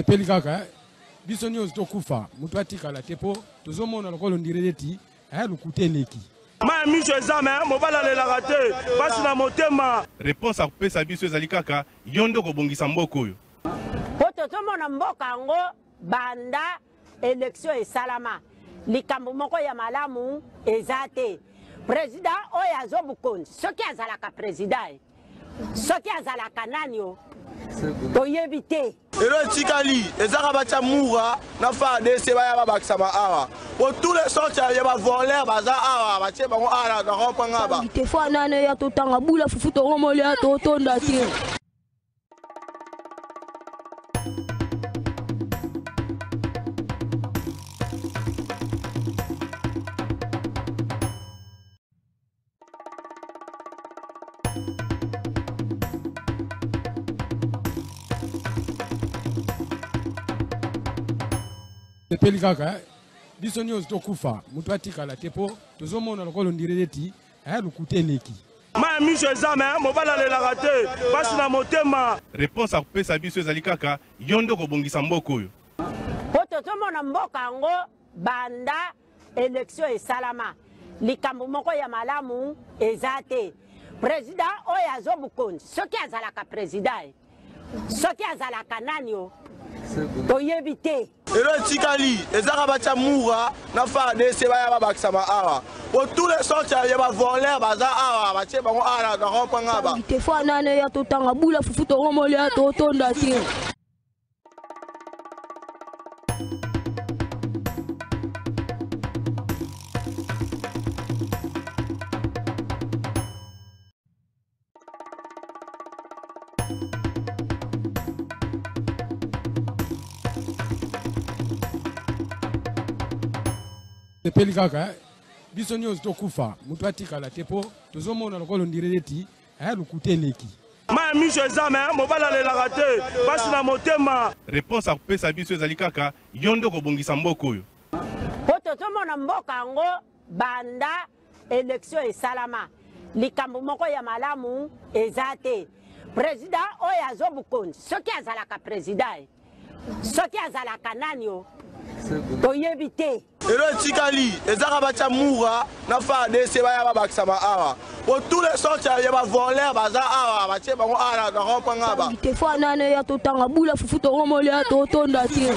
Pelikaka bisoni ostokufa mutu atikala tepo tozomona lokolo ndireti lukuteneki ma miso ezame mobala lelaka te basi na motema. Réponse à kopesa biso ezali kaka yondo kobongisa mboka oyo po tozomona mboka yango banda élection esalama likambo moko ya malamu eza te. Président oyo azobukonzi soki azalaka président soki azalaka nani o toyebi te. Elo etikali ezaka batia mura na FARDC baya babakisama awa po tous les sortes ya bavoleur baza awa batie bango ala na rompanga ba te fo nane ya totanga bula fufu to romoli ya totonda te. Pelikaka bisoni ostokufa mutu atikala tepo tozomona lokolo ndireti lukuteneki ma miso ezame mobala lelaka te basi na motema. Réponse à kopesa biso ezali kaka yondo kobongisa mboka oyo po tozomona mboka yango banda élection esalama likambo moko ya malamu eza te. Président oyo azobukonzi soki azalaka président soki azalaka nani o toyebi te. Elo etikali ezaka batia mura na FARDC baya babakisama awa po tous les sortes ya bavoleur baza awa batie bango ala na rompanga ba te fo nane ya totanga bula fufu to romoli ya totonda te. Pelikaka bisoni ostokufa mutu atikala tepo tozomona lokolo ndireti lukuteneki ma miso ezame mobala lelaka te basi na motema. Réponse à kopesa biso ezali kaka yondo kobongisa mboka oyo po tozomona mboka yango banda élection esalama likambo moko ya malamu eza te. Président oyo azobukonzi soki azalaka président soki azalaka nani o toyebi te. Elo etikali ezaka batia mura na FARDC baya babakisama awa po tous les sortes ya bavoleur baza awa batie bango ala na rompanga ba te fo nane ya totanga bula fufu to romoli ya totonda te.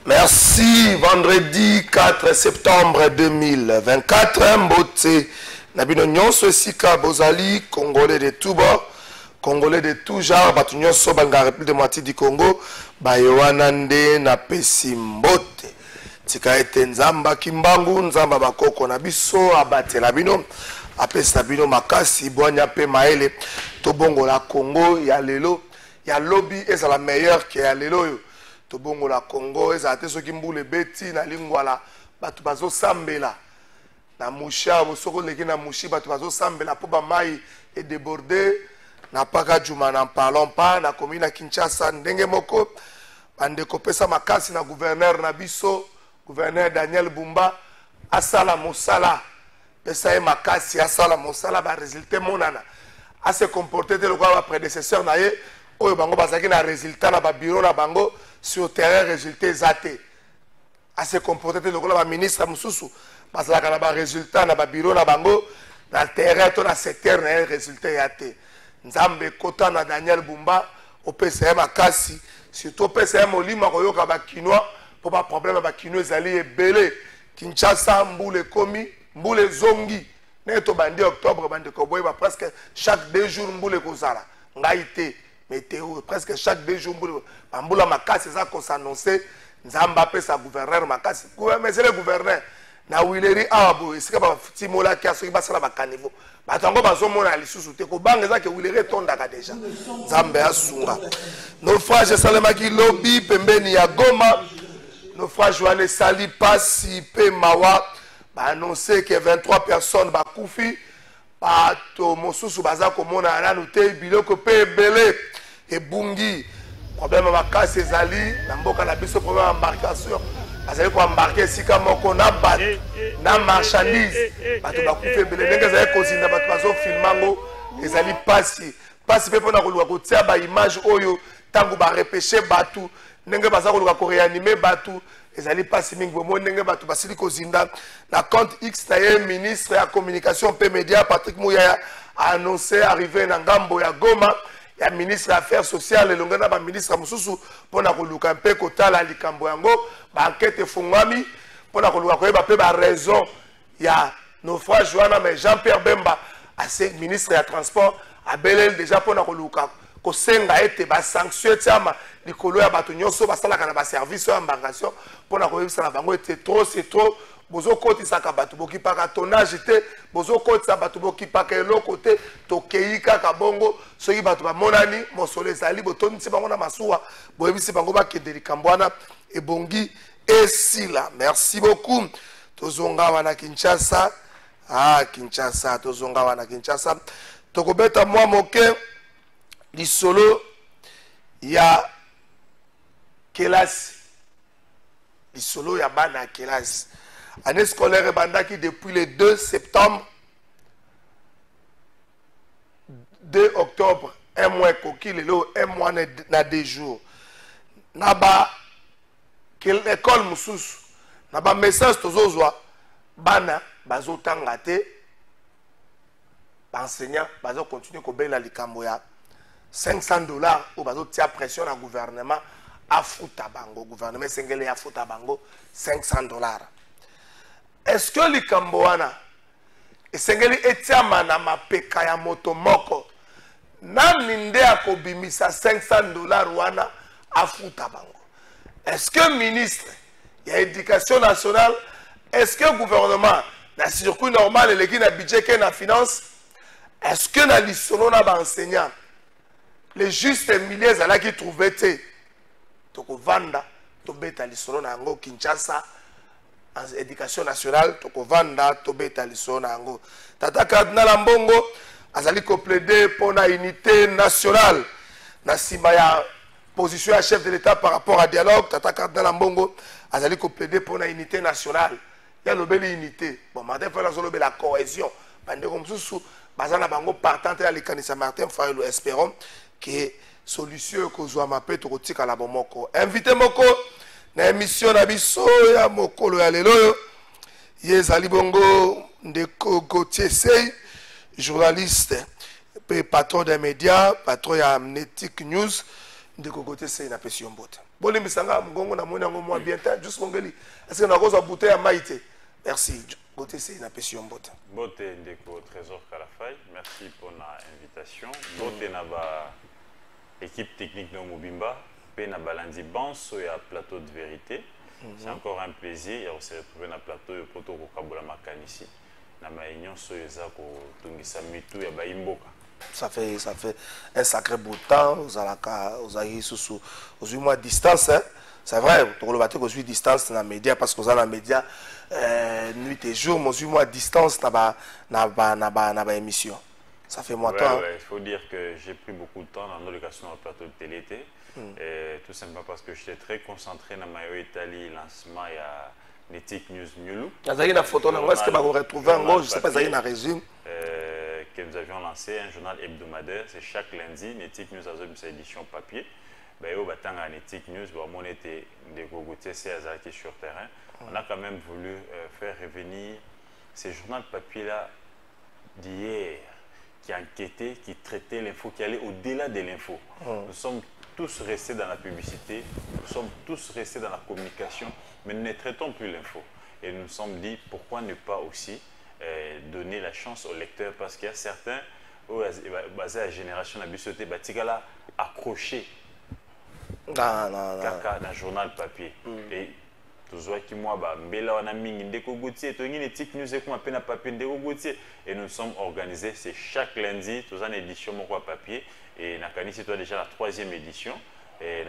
Merci. Vendredi 4 septembre 2024 mbote nabino nyonso esika bozali congolais de tout bord congolais de tout genre batu nyonso banga République démocratique du Congo bayowana nde na pesi mbote tika ete nzamba kimbangu nzamba bakoko na biso abatela bino apesa bino makasi bwanya pe maele tobongo la Congo ya lelo ya lobby ezala meilleur que ya lelo yo tobongo la Congo ezala te soki mbule beti na lingwala batu bazo sambela na musha bosoko leki na mushi batu bazo sambela po ba mai et déborder na paka juma na parlons pas na commune Kinshasa ndenge moko bande kopesa makasi na gouverneur na biso gouverneur Daniel Bumba asala mosala pesa e makasi asala mosala ba résultat monana a se comporter de lokwa ba prédécesseur na ye oyo bango bazaki na résultat na ba bureau na bango sur terrain résultat ezate a se comporter de lokwa ba ministre mususu bazalaka na ba résultat na ba bureau na bango na terrain to na secteur na résultat yate. Nzambe kota na Daniel Bumba au PCM makasi surtout PCM olima koyoka ba kinois pour pas problème ba kinois ezali ebele Kinshasa mbule komi mbule zongi neto bandi octobre bandi koboy ba presque chaque 2 jours mbule kozala ngaite météo presque chaque 2 jours mbule mbula makasi za ko s'annoncer Nzamba pesa gouverneur makasi gouverneur c'est le gouverneur na wileri awa boye esika batimolaki soki basala bakanivo bato yango bazomona lisusu te kobanga ezake wileri etondaka deja nzambe asunga naufrage esalemaki lobi pembeni ya Goma. Naufrage wana esali pasi mpe mawa baannonce ke 23 personnes bakufi bato mosusu baza komona nanu te biloko mpe ebele ebungi. Problème makasi ezali na mboka na biso, problème embarcation azali koembarke esika moko na bato na marchandise bato bakufi ebele ndenge ezali kozinda bato bazofilma ngo ezali pasi mpe mpona koluka kotia baimage oyo ntango barepeshe bato ndenge baza koluka koreanime bato ezali pasi mingi bomo ndenge bato basili kozinda na compte X na ye. Ministre ya communication mpe média Patrick Muyaya a annoncé arrivé na ngambo ya Goma ya ministre ya affaires sociales elongo na baministre mosusu mpona koluka mpe kotala likambo yango bankete efungwami mpona koluka koyeba mpe baraison ya naufrage wana. Mais Jean-Pierre Bemba ase ministre ya transport abeleli deja mpona koluka kosenga ete basanction etiama likolo ya bato nyonso basalaka na baservice ya embarcation mpona koyebisa na bango ete trop c'est trop bozokotisaka bato bokipaka tonnage te bozokotisa bato bokipaka eloko te tokei kaka bongo soki bato bamonani mosolo ezali botondisi bango na masuwa boyebisi bango bakende likambo wana ebongi esila. Merci beaucoup. Tozonga wana Kinshasa. Kinshasa tozonga wana Kinshasa tokobeta mwa moke lisolo ya kelasi lisolo ya bana kelasi. Année scolaire bandaki depuis le 2 septembre 2 octobre un mois koki lelo un mois na 2 jours na ba école mususu na ba message tozozwa bana bazotanga te ba enseignant bazo continuer ko bela likambo ya $500 ou bazotia pression na gouvernement afuta bango gouvernement sengele afuta bango $500. Est-ce que likambo wana esengeli etiama na mapeka ya moto moko nani nde akobimisa $500 wana afuta bango? Est-ce que ministre ya éducation nationale, est-ce que gouvernement na circuit normal eleki na budget ke na finance, est-ce que na lisolo na ba enseignant les justes milliers ezalaki trouvé te tokovanda tobeta lisolo na yango Kinshasa en éducation nationale tokovanda tobeta lisolo na yango. Tata Cardinal Mbongo azali ko plaider pour la unité nationale na sima ya position ya chef de l'État par rapport à dialogue. Tata Cardinal Mbongo azali ko plaider pour la unité nationale ya lobeli unité bon matin fa la cohésion bande comme sous bazana bango partante ya likanisa Martin Fayulu. Espérons que solution kozwa mape tokotika la bomoko invité moko na émission na biso ya mokolo ya lelo yezali bongo Ndeko Gauthier Sey, journaliste et patron des médias, patron ya Amnetic News. Ndeko Gauthier Sey na pesi mbote boli misanga mgongo na mona ngo bien temps juste mongeli est-ce que na koza bouteille ya maite. Merci Gauthier Sey na pesi mbote bote Ndeko Trésor Kalafay, merci pour l'invitation. Bote na ba équipe technique de Mobimba, Pena Balandi Banso et à Plateau de Vérité. C'est encore un plaisir de se retrouver dans le plateau de Poto Kokabola Makanisi. Na maïnion soyezako tungisa mitu ya baimboka. Ça fait un sacré bout de temps. Vous avez sous 8 mois de distance. Hein? C'est vrai, vous avez eu distance dans les médias parce que vous avez dans les médias nuit et jour, mais 8 mois de distance dans la émission. Ça fait moins de temps. Il faut dire que j'ai pris beaucoup de temps dans l'éducation au plateau de télé. Tout simplement parce que j'étais très concentré dans ma Italie, lancement et à Netic News Nyulu. Vous avez une photo, est-ce que vous retrouvez en gros, je ne sais pas, vous avez un résumé que nous avions lancé, un journal hebdomadaire, c'est chaque lundi, Netic News a une édition papier. Au Batanga Netic News, on était des Gogoutiers qui sur terrain. On a quand même voulu faire revenir ces journaux papier-là d'hier, qui enquêtait, qui traitait l'info, qui allait au-delà de l'info. Nous sommes tous restés dans la publicité, nous sommes tous restés dans la communication, mais nous ne traitons plus l'info. Et nous nous sommes dit, pourquoi ne pas aussi donner la chance aux lecteurs, parce qu'il y a certains, basés à la génération de la bibliothèque, Batigala accrochés dans le journal papier. Et tozwaki mwa bambela wana mingi ndeko Gauthier tongi Nettic News ekoma pe na papier ndeko Gauthier et nous sommes organisés c'est chaque lundi tous en édition moko papier et nakanisi toi déjà la 3e édition et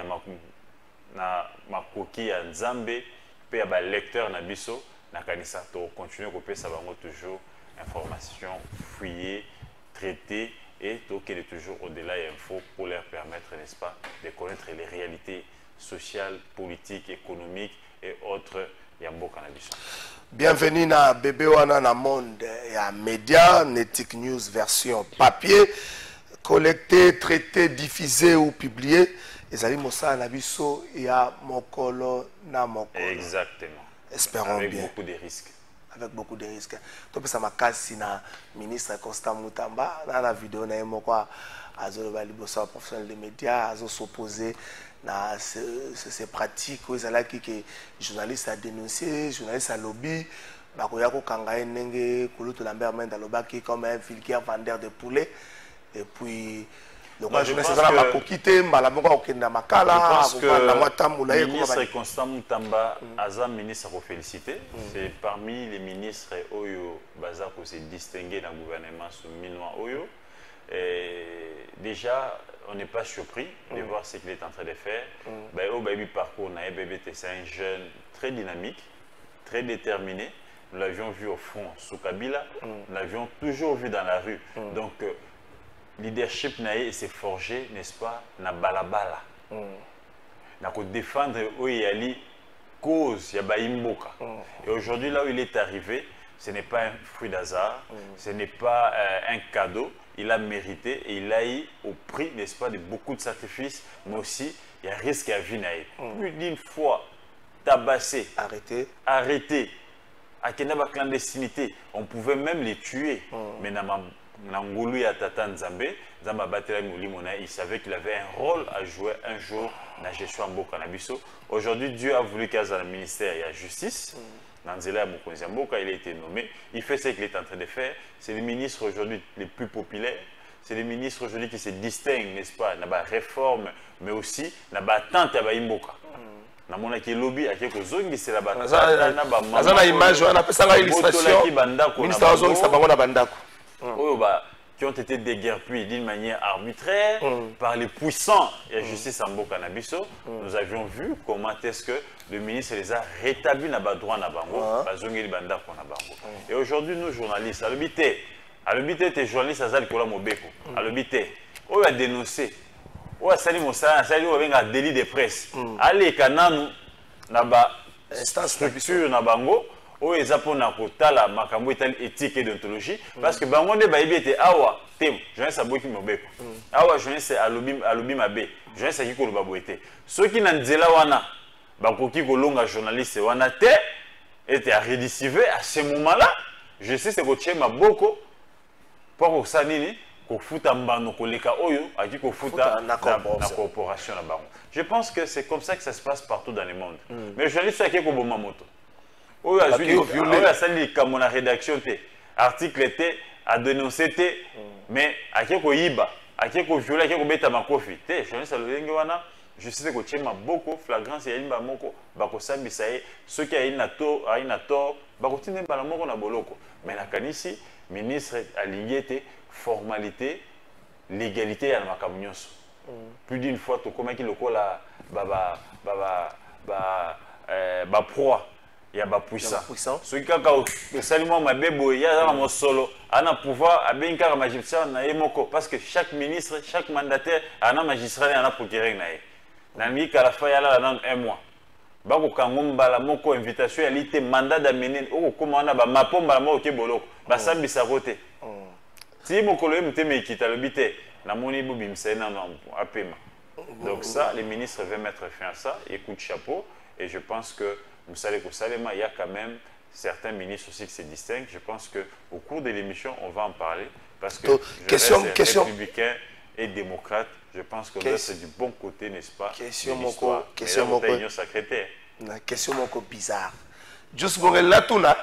na makoki ya Nzambe pe ya ba lecteur na biso nakanisa to continuer kopesa bango toujours information fouillée traitée et toquer toujours au-delà et info pour leur permettre n'est-ce pas de connaître les réalités sociales, politiques, économiques et autres Yambo Cannabis. Bienvenue na bébé wana na monde ya média Nettic News version papier collecté, traité, diffusé ou publié. Ezali mosa na biso ya mokolo na mokolo. Exactement. Espérons avec bien. Avec beaucoup de risques. Avec beaucoup de risques. Donc ça m'a cassé na ministre Constant Mutamba dans la vidéo na moko azo ba liboso professionnel des médias azo s'opposer na ces pratiques où ezala ki que journaliste a dénoncé, journaliste a lobby ba ko ya ko kanga ndenge kuluto lambert menda lobaki comme un vulgaire vendeur de poulet et puis donc moi je pense que la kokite mbala moko okenda makala na mwatambula ye ko ministre Constant Mutamba aza ministre ko féliciter c'est parmi les ministres oyo baza ko se distinguer dans le gouvernement sous minois oyo. Et déjà, on n'est pas surpris de voir ce qu'il est en train de faire. Au baby parcours, c'est un jeune très dynamique, très déterminé. Nous l'avions vu au front sous Kabila, nous l'avions toujours vu dans la rue. Donc, leadership s'est forgé, n'est-ce pas, na balabala. Na ko défendre Oyali cause ya Imboka. Et aujourd'hui, là où il est arrivé, ce n'est pas un fruit d'hasard, ce n'est pas un cadeau. Il a mérité et il a eu au prix, n'est-ce pas, de beaucoup de sacrifices, mais aussi il y a un risque à vie. Plus d'une fois tabassé, arrêté, à Kenaba clandestinité, on pouvait même les tuer. Mais Nangulu et Tata Nzambe, il savait qu'il avait un rôle à jouer un jour dans la gestion en Cannabis. Aujourd'hui, Dieu a voulu qu'il y ait un ministère et la justice. Nanzela Mokonzi Mboka, il a été nommé. Il fait ce qu'il est en train de faire. C'est le ministre aujourd'hui les plus populaires. C'est le ministre aujourd'hui qui se distingue, n'est-ce pas, dans la réforme, mais aussi dans la attente à Mboka. Dans mon lobby, à quelques zones, c'est la bataille. Dans la image, on a fait ça l'illustration. Ministre qui ont été déguerpis d'une manière arbitraire par les puissants et la justice en Cannabis. Nous avions vu comment est-ce que le ministre les a rétablis dans le droit. Et aujourd'hui, nous, journalistes, à l'obité, les journalistes, à l'obité, on a dénoncé, on a salué un délit de presse. Allez, nous, structure, oyo eza pona kotala makambo etali éthique et déontologie parce que bango nde bayebi ete awa te journaliste aboki mobeko awa journaliste alobi mabe journaliste aki koloba boye te soki na nzela wana bakoki kolonga journaliste wana te ete arédicive à ce moment là je sais c'est kotie maboko po kosa nini kofuta mbano koleka oyo aki kofuta na corporation na bango. Je pense que c'est comme ça que ça se passe partout dans le monde. Mais journaliste aki koboma moto oui, comme la rédaction, article a dénoncé, mais à qui koyiba, à qui violer, à qui beta ma kofi. Je sais que tu as beaucoup flagrance et il moko, bako sambi sae, ceux qui a une tort, bako tine pas moko na boloko. Mais la kanisi, ministre aligné formalité, légalité à la macamunios. Plus d'une fois, tu comment qui le cola, proie. Il y a des puissants. Ceux qui ont salué ma bébé, il y a un solo. On a pouvoir à bien car magistrat parce que chaque ministre, chaque mandataire a un magistrat et un procureur. Nami Kalafa y a là un mois. Bako kangomba la moko invitation à l'ité mandat d'amener au commandant ba mapomba la moko boloko. Ba sambi sa côté. Si mon collègue me me quitte le bité, na moni bobim c'est non apema. Donc ça les ministres veulent mettre fin à ça et coup de chapeau et je pense que vous savez qu'au Salema, il y a quand même certains ministres aussi qui se distinguent. Je pense qu'au cours de l'émission, on va en parler. Parce que je reste républicain et démocrate. Je pense que c'est du bon côté, n'est-ce pas? Question secrétaire. Question bizarre. Juste pour la tuna.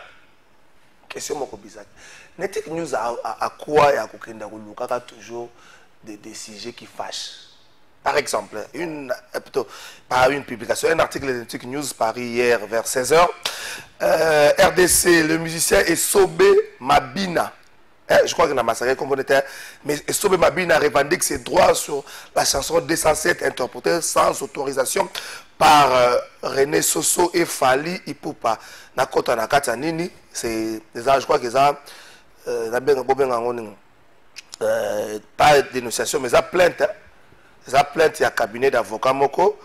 Question bizarre. Nettic News à quoi il y a toujours des sujets qui fâchent. Par exemple, par une publication, un article de Nettic News paru hier vers 16h. RDC, le musicien Esobe Mabina. Je crois qu'il a massacré comme on était. Mais Esobe Mabina revendique ses droits sur la chanson 207 interprétée sans autorisation par René Soso et Fali Ipupa. Nakota Nakata Nini, c'est je crois que ça pas de dénonciation, mais ça plainte. Ça plainte, il y a un cabinet d'avocats Moko,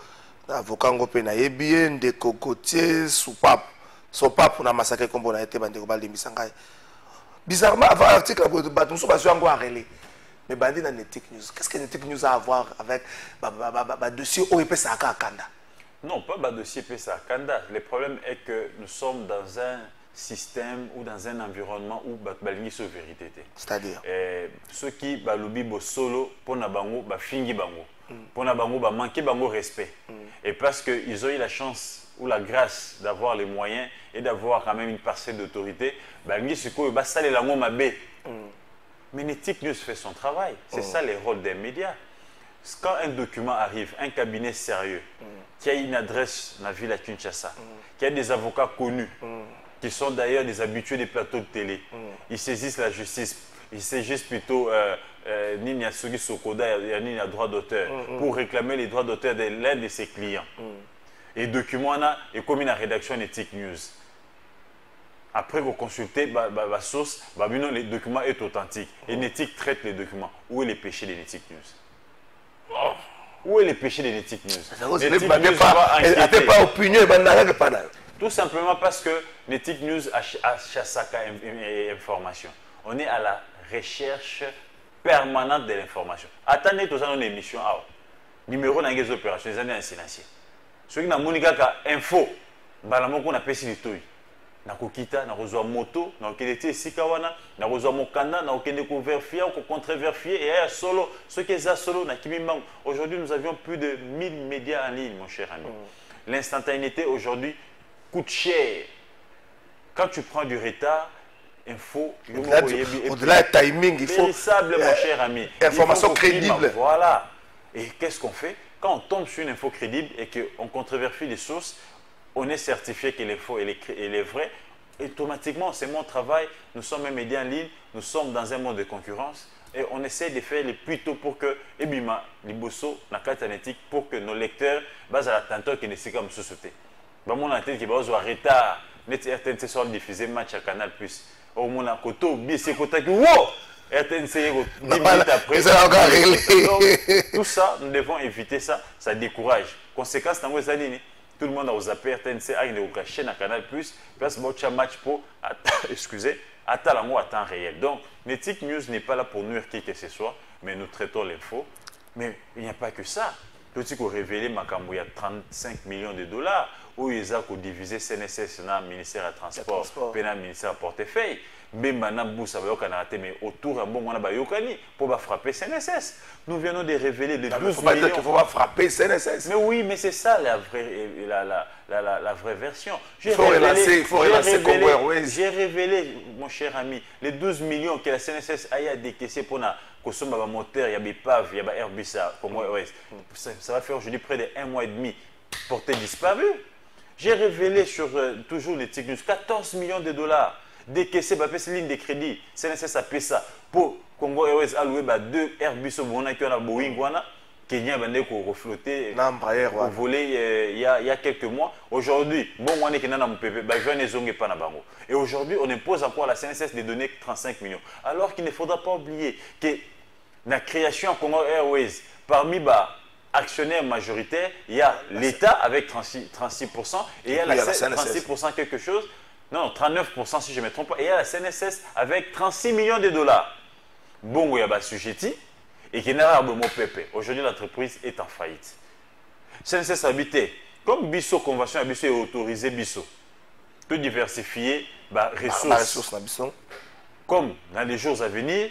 l'avocat Ngopé Naébien, de Cocotier, Soupap. Soupap, on a massacré comme on a été bandé au bal de Missangaï. Bizarrement, avant l'article, nous sommes pas encore à relais. Mais bandé dans Nettic News. Qu'est-ce que Nettic News a à voir avec le dossier OEP Saka Kanda? Non, pas le dossier PSA Kanda. Le problème est que nous sommes dans un système ou dans un environnement où balingi so vérité. C'est-à-dire ceux qui balubi bo solo pour na bango ba fingi bango. Pour na bango ba manquer bango respect. Et parce que ils ont eu la chance ou la grâce d'avoir les moyens et d'avoir quand même une parcelle d'autorité, balingi siko ba sale la ngoma be. Mais Nettic News fait son travail. C'est ça les rôles des médias. Quand un document arrive, un cabinet sérieux, qui a une adresse dans la ville à Kinshasa, qui a des avocats connus, qui sont d'ailleurs des habitués des plateaux de télé. Ils saisissent la justice, ils saisissent plutôt Nini Asugi Sokoda et Nini a droit d'auteur pour réclamer les droits d'auteur de l'un de ses clients. Et document est comme une rédaction Nettic News. Après vous consultez la source, le document est authentique. Et Nettic traite les documents. Où est le péché de Nettic News? Où est le péché de Nettic News? Nettic News pas opinion, tout simplement parce que Nettic News a chassé information. On est à la recherche permanente de l'information. Attendez, tous une émission. Numéro dans les opérations, les années anciennes. Ceux qui n'ont pas info, on a payé le toy. Na kokita, na reçoit moto, na okende sikawana, na reçoit mokanda, na okende ko vérifier, ko contre-vérifier et à solo, ce qui est à solo na kimimang. Aujourd'hui, nous avions plus de 1000 médias en ligne, mon cher ami. L'instantanéité aujourd'hui coûte cher. Quand tu prends du retard, il faut au-delà du timing, il faut véritable, mon cher ami. Information crédible. Voilà. Et qu'est-ce qu'on fait? Quand on tombe sur une info crédible et qu'on contre-vérifie les sources, on est certifié que l'info est vraie. Automatiquement, c'est mon travail. Nous sommes un média en ligne, nous sommes dans un monde de concurrence et on essaie de faire le plus tôt pour que Ebima, Liboso, la carte analytique, pour que nos lecteurs, basent à l'attenteur qui ne sait pas me sauter. Mon antenne qui va avoir retard, RTNC soit diffusé match à Canal+. Au moins, à côté, c'est côté qui wow! RTNC 10 minutes après. Donc, tout ça, nous devons éviter ça, ça décourage. Conséquence, dans les années, tout le monde a zappé RTNC a une chaîne à Canal+, parce que match pour, excusez, à temps réel. Donc, Nettic News n'est pas là pour nuire qui que ce soit, mais nous traitons l'info. Mais il n'y a pas que ça. Petit qu'on révélé Makambo, il y a 35 millions de dollars, où ils ont divisé CNSS dans le ministère du Transport, puis dans le ministère du Portefeuille. Mais maintenant, mais autour de bon, on a pour frapper CNSS. Nous venons de révéler les 12 millions. Il faut frapper CNSS. Mais oui, mais c'est ça la vraie version. Il faut relancer Congo Airways. J'ai révélé, mon cher ami, les 12 millions que la CNSS a décaissé pour consommer un moteur, il y a des PAV, il y a des Airbus, Congo Airways. Ça va faire aujourd'hui près de 1 mois et demi porté disparu. J'ai révélé sur toujours les Nettic News 14 millions de dollars. Décaissé, cette ligne de crédit, CNSS a payé ça pour Congo Airways alloué 2 Airbus qui ont Boeing, Kenya a reflotté, volé il y a quelques mois. Aujourd'hui, bon, on est dans mon PP, et aujourd'hui, on impose encore à la CNSS de donner 35 millions. Alors qu'il ne faudra pas oublier que la création de Congo Airways, parmi les actionnaires majoritaires, il y a l'État avec 36% et il y a la 36% quelque chose. Non, 39% si je ne me trompe pas. Et il y a la CNSS avec 36 millions de dollars. Bon, il y a Sujetti et qui n'a pas de mot pépé. Aujourd'hui, l'entreprise est en faillite. CNSS habité. Comme Bisso Convention, Bisso est autorisé Bisso. Peut diversifier ressources. Comme dans les jours à venir,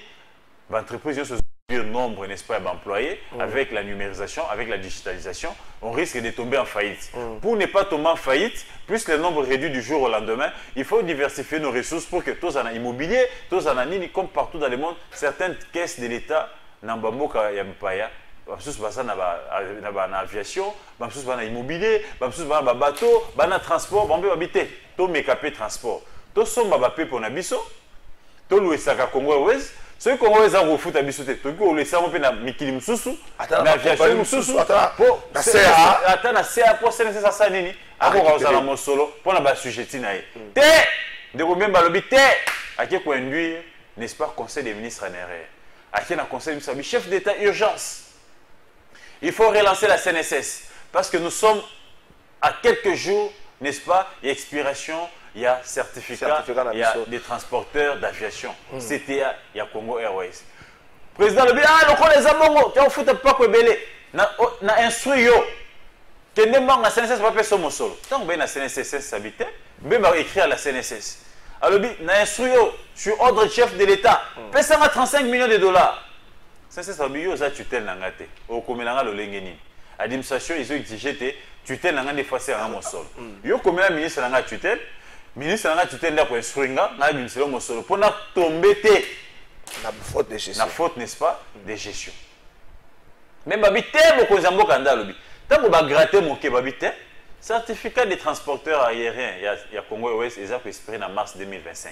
l'entreprise se nombre, n'est-ce pas, d'employés, avec la numérisation, avec la digitalisation, on risque de tomber en faillite. Pour ne pas tomber en faillite, plus le nombre réduit du jour au lendemain, il faut diversifier nos ressources pour que tous en immobilier, tous en nini, comme partout dans le monde, certaines caisses de l'État, Nambamboka Yampaya, bamsusu baza na aviation, bamsusu baza na immobilier, bamsusu baza na bateau, baza na transport, bambe babite to mekape transport to somba bapepo na biso to louesaka Congo Airways. Ceux qui ont les armes au foot à bisoté, tout le les armes à Mikili Moussou, na aviation Moussou, pour na CA, attends na CA pour CNC ça ça nini, avant on a mon solo pour na bas sujet tinae. Té, de combien balobi té, à qui conduire, n'est-ce pas conseil des ministres en erreur, à qui na conseil du chef d'État urgence. Il faut relancer la CNSS parce que nous sommes à quelques jours, n'est-ce pas, et expiration. Il y a certificat, il y a des transporteurs d'aviation. CTA, il y a Congo Airways. Président le dit, ah, le les abongo, tu as fait pas que belé. Na instruit yo. Que ne pas la CNSS pas faire son solo. Tant que la CNSS s'habite, ben va écrire à la CNSS. Alors dit, na instruit yo sur ordre chef de l'État. Paie ça 35 millions de dollars. CNSS a dit yo za tutelle nangate. Au komelanga lo lengeni. Administration ils ont exigé tutelle nangane effacer à mon solo. Yo comme la ministre nanga tutelle. Ministre nanga tutelle pour instruire na ministre mon solo pour na tomber la faute de gestion. La faute n'est-ce pas de gestion. Même babité beaucoup zambo kanda lobi. Tant que ba gratter mon ke babité certificat des transporteurs aériens il y a Congo Airways ils ont expiré en mars 2025.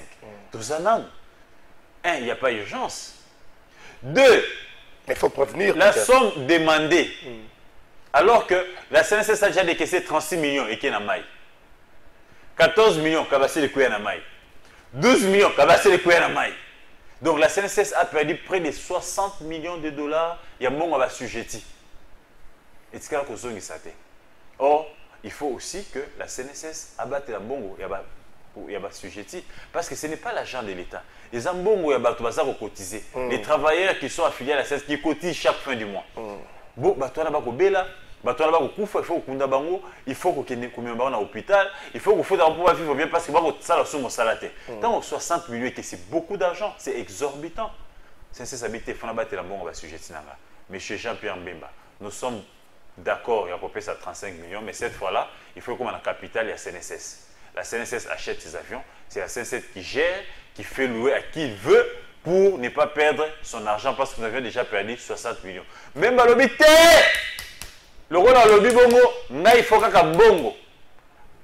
Tout ça non. Un, il n'y a pas urgence. Deux, il faut prévenir la somme demandée. Alors que la CNSS a déjà décaissé 36 millions et qui est en maille. 14 millions kabassé les couilles en maille. 12 millions kabassé les couilles en maille. Donc la CNSS a perdu près de 60 millions de dollars. Il y a mon assujetti. Et c'est ce que ça. Or, il faut aussi que la CNSS abatte la bongo. Il y a assujetti. Parce que ce n'est pas l'argent de l'État. Les ambongo, il y a cotiser. Les travailleurs qui sont affiliés à la CNSS qui cotisent chaque fin du mois. Bon, toi, là, il faut que bango, il faut que nous à l'hôpital, il faut que pouvoir vivre bien parce que ça la somme salaté. Tant 60 millions et que c'est beaucoup d'argent, c'est exorbitant. C'est ça habité Fonabate la bonne sujet tinanga. Monsieur Jean-Pierre Mbemba, nous sommes d'accord, il y a coupé ça 35 millions, mais cette fois-là, il faut comme la capitale, il y a CNSS. La CNSS achète ses avions, c'est la CNSS qui gère, qui fait louer à qui il veut pour ne pas perdre son argent parce que nous avions déjà perdu 60 millions. Même à l'hôpital, le rôle à l'objet bongo, il faut qu'un bongo.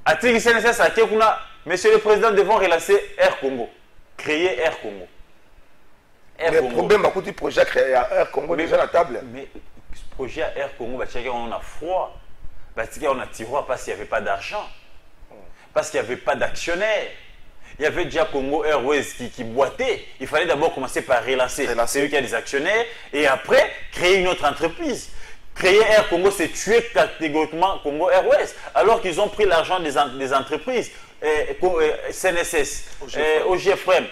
À Tigui CNSS, à Kekuna, monsieur le président, devons relancer Air Congo. Créer Air Congo. Le problème, c'est que le projet créé à Air Congo déjà à la table. Mais le projet à Air Congo, on a froid. On a tiroir parce qu'il n'y avait pas d'argent. Parce qu'il n'y avait pas d'actionnaire. Il y avait déjà Congo Airways qui boitait. Il fallait d'abord commencer par relancer. C'est lui qui a des actionnaires. Et après, créer une autre entreprise. Créer Air Congo, c'est tuer catégoriquement Congo Airways, alors qu'ils ont pris l'argent des entreprises, CNSS, OGFREM,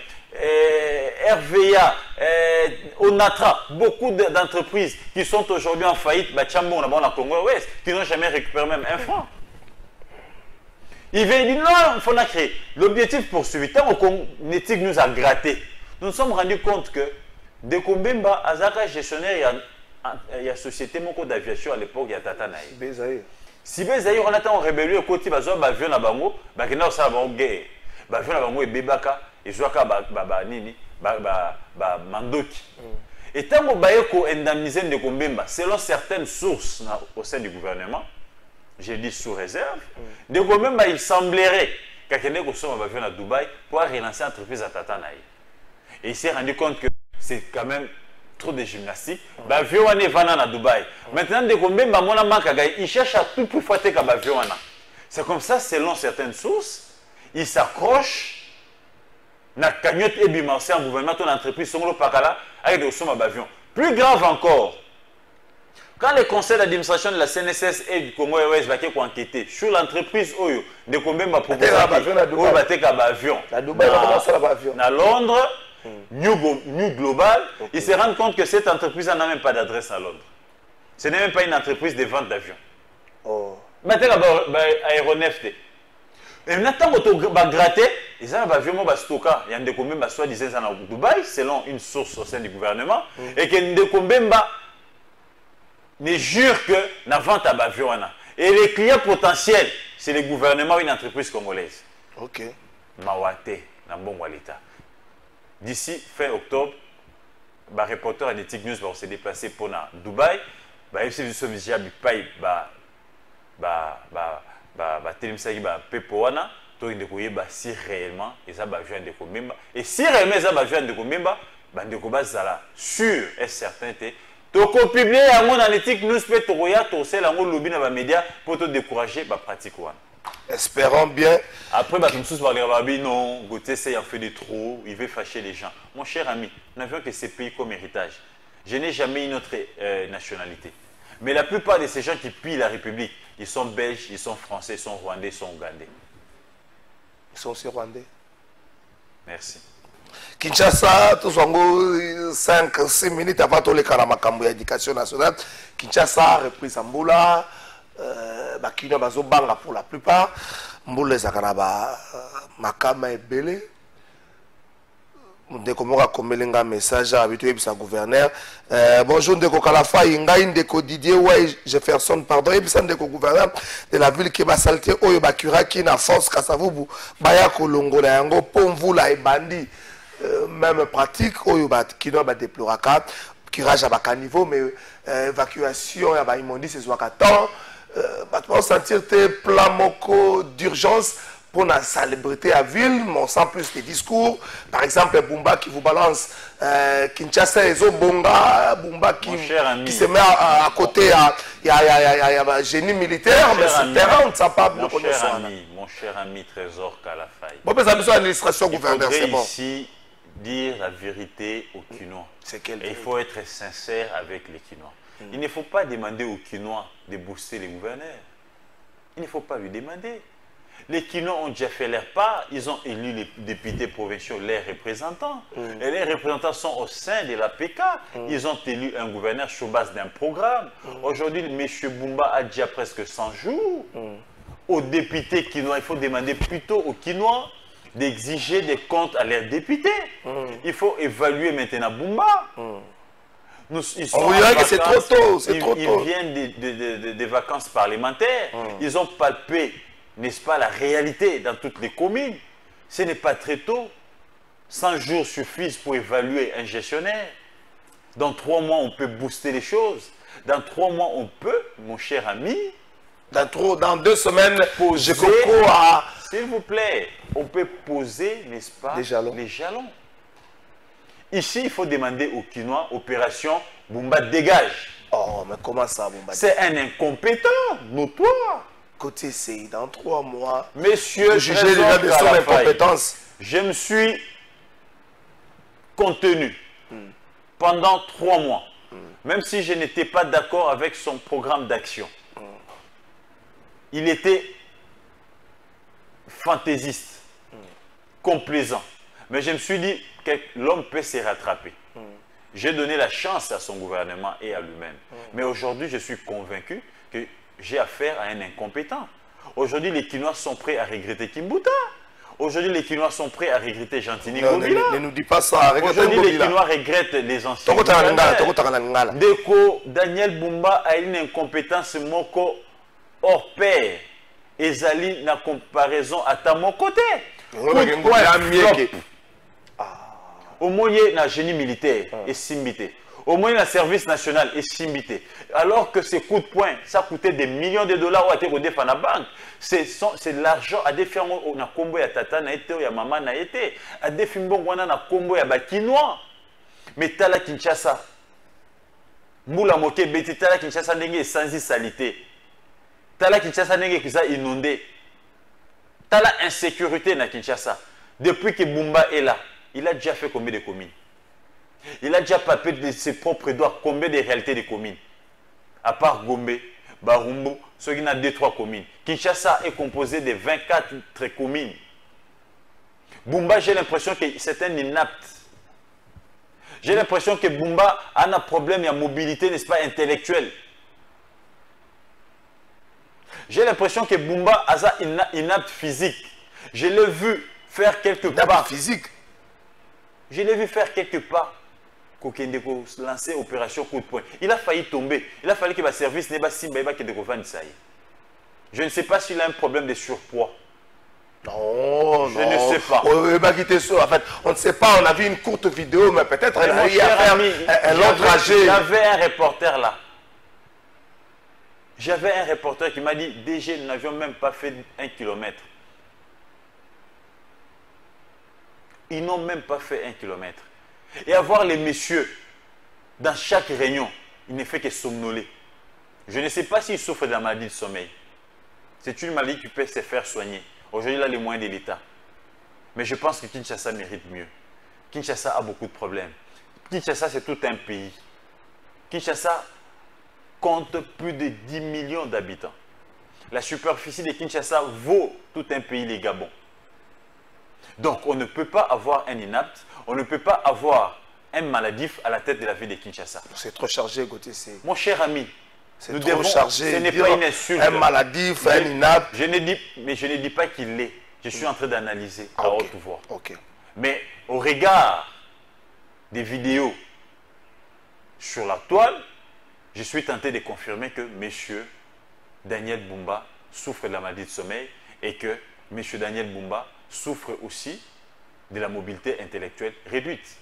RVA, Onatra, beaucoup d'entreprises qui sont aujourd'hui en faillite, Congo Airways, qui n'ont jamais récupéré même un franc. Il vient dire non, il faut la créer. L'objectif poursuivi, tant qu'on nous a gratté, nous nous sommes rendus compte que de Kombemba, Azaka gestionnaire, il y a société moko d'aviation à l'époque, il y a Tata Naï. Bézaï. Si Bézaï, on attend en rébellion, côté bazo, avion na bango, bakena ça va guerre. Avion na bango et bebaka, et zoaka nini, mandoki. Et tant qu'on baeko indemniser de Kombemba, selon certaines sources au sein du gouvernement, j'ai dit sous réserve, de Kombemba il semblerait qu'Akene Kosom avion à Dubaï pour relancer l'entreprise à Tata Naï. Et il s'est rendu compte que c'est quand même trop de gymnastique. L'avion est à Dubaï. Maintenant, il cherche à tout pour faire l'avion. C'est comme ça, selon certaines sources, il s'accroche na cagnotte et bimarché en gouvernement, ton entreprise, son pakala, avec des sommes d'avion. Plus grave encore, quand le conseil d'administration de la CNSS et du Congo Airways va enquêter sur l'entreprise Oyo, de combien va proposer l'avion à Londres, New Global, ils se rendent compte que cette entreprise n'a même pas d'adresse à Londres. Ce n'est même pas une entreprise de vente d'avions. Oh. Aéronef. Et maintenant, on va gratter, ils ont un avion il y a des combien soit-disant à Dubaï, selon une source au sein du gouvernement, et que des combien ne jure que la vente à l'avion. Et les clients potentiels, c'est le gouvernement ou une entreprise congolaise. Ok. Mawate, Nambon Walita. D'ici fin octobre, les reporters à Nettic News vont se déplacer pour Dubaï. bah c'est du sommet bipai télémisaki ba pepo wana to de koyeba si réellement eza ba joindre de komemba et si réellement eza ba joindre de komemba bandeko bazala sûr et certain te toko publier yango dans l'éthique news pe tokoya tosel yango lobby na ba média pour te décourager ba pratique wana. Espérons bien. Après bah tous va dire non Gauthier c'est en fait de trop, il veut fâcher les gens. Mon cher ami, nous n'avions que ces pays comme héritage. Je n'ai jamais une autre nationalité. Mais la plupart de ces gens qui pillent la République, ils sont belges, ils sont français, ils sont rwandais, ils sont ougandais. Ils sont aussi rwandais. Merci. Kinshasa, tous les 5-6 minutes avant tous les Karamakambo éducation nationale, Kinshasa a repris Samboula, Bakina Bazobanga pour la plupart, Mboula Zakaraba, Makama et Belé. Ndeko moka komelenga message habitué bisa gouverneur bonjour ndeko Kalafa inga ndeko Didier ouais Jefferson pardon et bisa ndeko gouverneur de la ville qui va salter oyo bakura qui na force Kasavubu baya kolongola yango pomvula ebandi même pratique oyo bakino ba déploraka curage à bas niveau mais évacuation ya ba immondi c'est soit temps va sentir tes plans moko d'urgence pour la célébrité à ville, mais on sent plus des discours. Par exemple, Bumba qui vous balance Kinshasa et Zobonga, Bumba qui se met à côté, il y a génie militaire, mais c'est terrain, on ne sent pas beaucoup de ça. Mon cher ami Trésor Kalafaye. Bon, mais ça besoin d'administration gouverneur, c'est bon. Ici dire la vérité aux Kinois. Et il faut être sincère avec les Kinois. Il ne faut pas demander aux Kinois de booster les gouverneurs. Il ne faut pas lui demander. Les Kinois ont déjà fait leur part, ils ont élu les députés provinciaux, les représentants. Et les représentants sont au sein de la PK. Ils ont élu un gouverneur sur base d'un programme. Aujourd'hui, M. Bumba a déjà presque 100 jours. Aux députés Kinois, il faut demander plutôt aux Kinois d'exiger des comptes à leurs députés. Il faut évaluer maintenant Bumba. On dirait que c'est trop tôt. Ils viennent des vacances parlementaires. Ils ont palpé, n'est-ce pas, la réalité dans toutes les communes. Ce n'est pas très tôt. 100 jours suffisent pour évaluer un gestionnaire. Dans 3 mois, on peut booster les choses. Dans 3 mois, on peut, mon cher ami, dans 2 semaines, poser, s'il vous plaît, on peut poser, n'est-ce pas, les jalons. Ici, il faut demander aux Kinois, opération Bumba dégage. Oh, mais comment ça, Bumba? C'est un incompétent, notoire. Côté CI, dans 3 mois, monsieur, juger les gens de son incompétence. Je me suis contenu pendant 3 mois, même si je n'étais pas d'accord avec son programme d'action. Il était fantaisiste, complaisant. Mais je me suis dit que l'homme peut se rattraper. J'ai donné la chance à son gouvernement et à lui-même. Mais aujourd'hui, je suis convaincu que j'ai affaire à un incompétent. Aujourd'hui, les Kinois sont prêts à regretter Kimbuta. Aujourd'hui, les Kinois sont prêts à regretter Gentini Ngobila. Ne nous dis pas ça. Aujourd'hui, les Kinois regrettent les anciens. Deko, Daniel Bumba a une incompétence moko hors pair. Ezali na comparaison à ta mon côté. Au moins, il y a un génie militaire et simbité. Au moins, il y a un service national et simbité. Alors que ces coups de poing, ça coûtait des millions de dollars à la banque. C'est l'argent à défaire na combo ya tata na été, ya maman na été. À défaire na combo ya bakinois. Mais tala Kinshasa. Moula moke beti tala Kinshasa ndenge sans salité. Tala Kinshasa ndenge qui ça inondé. Tala insécurité na Kinshasa. Depuis que Bumba est là, il a déjà fait combien de communes? Il a déjà palpé de ses propres doigts combien de réalités de communes? À part Gombe, Barumbu, ceux qui n'ont 2-3 communes. Kinshasa est composé de 24 communes. Bumba, j'ai l'impression que c'est un inapte. J'ai l'impression que Bumba a un problème de mobilité, n'est-ce pas, intellectuelle. J'ai l'impression que Bumba a un inapte physique. Je l'ai vu faire quelques pas. Physique. Je l'ai vu faire quelques pas. Kokende ko lancer opération coup de poing. Il a failli tomber. Il a fallu que le service n'ait pas si bien que de vendre ça. Je ne sais pas s'il a un problème de surpoids. Non, je ne sais pas. En fait, on ne sait pas. On a vu une courte vidéo, mais peut-être il a eu à faire un long trajet. Il y avait un reporter là. J'avais un reporter qui m'a dit, DG, nous n'avions même pas fait 1 kilomètre. Ils n'ont même pas fait 1 kilomètre. Et avoir les messieurs dans chaque réunion, il ne fait que somnoler. Je ne sais pas s'ils souffrent de la maladie du sommeil. C'est une maladie qui peut se faire soigner. Aujourd'hui, il a les moyens de l'État. Mais je pense que Kinshasa mérite mieux. Kinshasa a beaucoup de problèmes. Kinshasa, c'est tout un pays. Kinshasa compte plus de 10 millions d'habitants. La superficie de Kinshasa vaut tout un pays, les Gabons. Donc, on ne peut pas avoir un inapte, on ne peut pas avoir un maladif à la tête de la ville de Kinshasa. C'est trop chargé, Gauthier. Mon cher ami, c'est trop chargé. Ce n'est pas une insulte. Un maladif, un inapte. Mais je ne dis pas qu'il l'est. Je suis en train d'analyser à haute voix. Mais au regard des vidéos sur la toile, je suis tenté de confirmer que M. Daniel Bumba souffre de la maladie de sommeil et que M. Daniel Bumba souffre aussi de la mobilité intellectuelle réduite.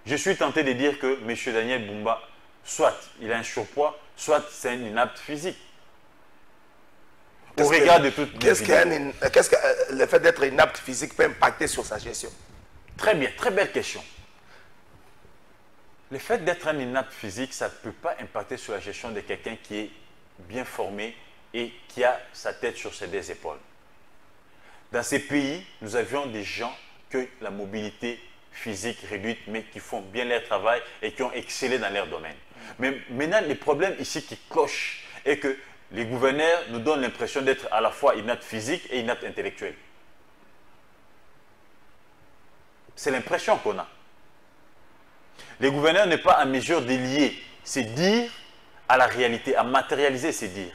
Je suis tenté de dire que M. Daniel Bumba, soit il a un surpoids, soit c'est un inapte physique. Au regard de toutes les vidéos. Qu'est-ce que le fait d'être inapte physique peut impacter sur sa gestion? Très bien, très belle question. Le fait d'être un inapte physique, ça ne peut pas impacter sur la gestion de quelqu'un qui est bien formé et qui a sa tête sur ses deux épaules. Dans ces pays, nous avions des gens que la mobilité physique réduite, mais qui font bien leur travail et qui ont excellé dans leur domaine. Mais maintenant, le problème ici qui cloche est que les gouverneurs nous donnent l'impression d'être à la fois inaptes physique et inaptes intellectuels. C'est l'impression qu'on a. Les gouverneurs n'est pas en mesure de lier ces dires à la réalité, à matérialiser ces dires.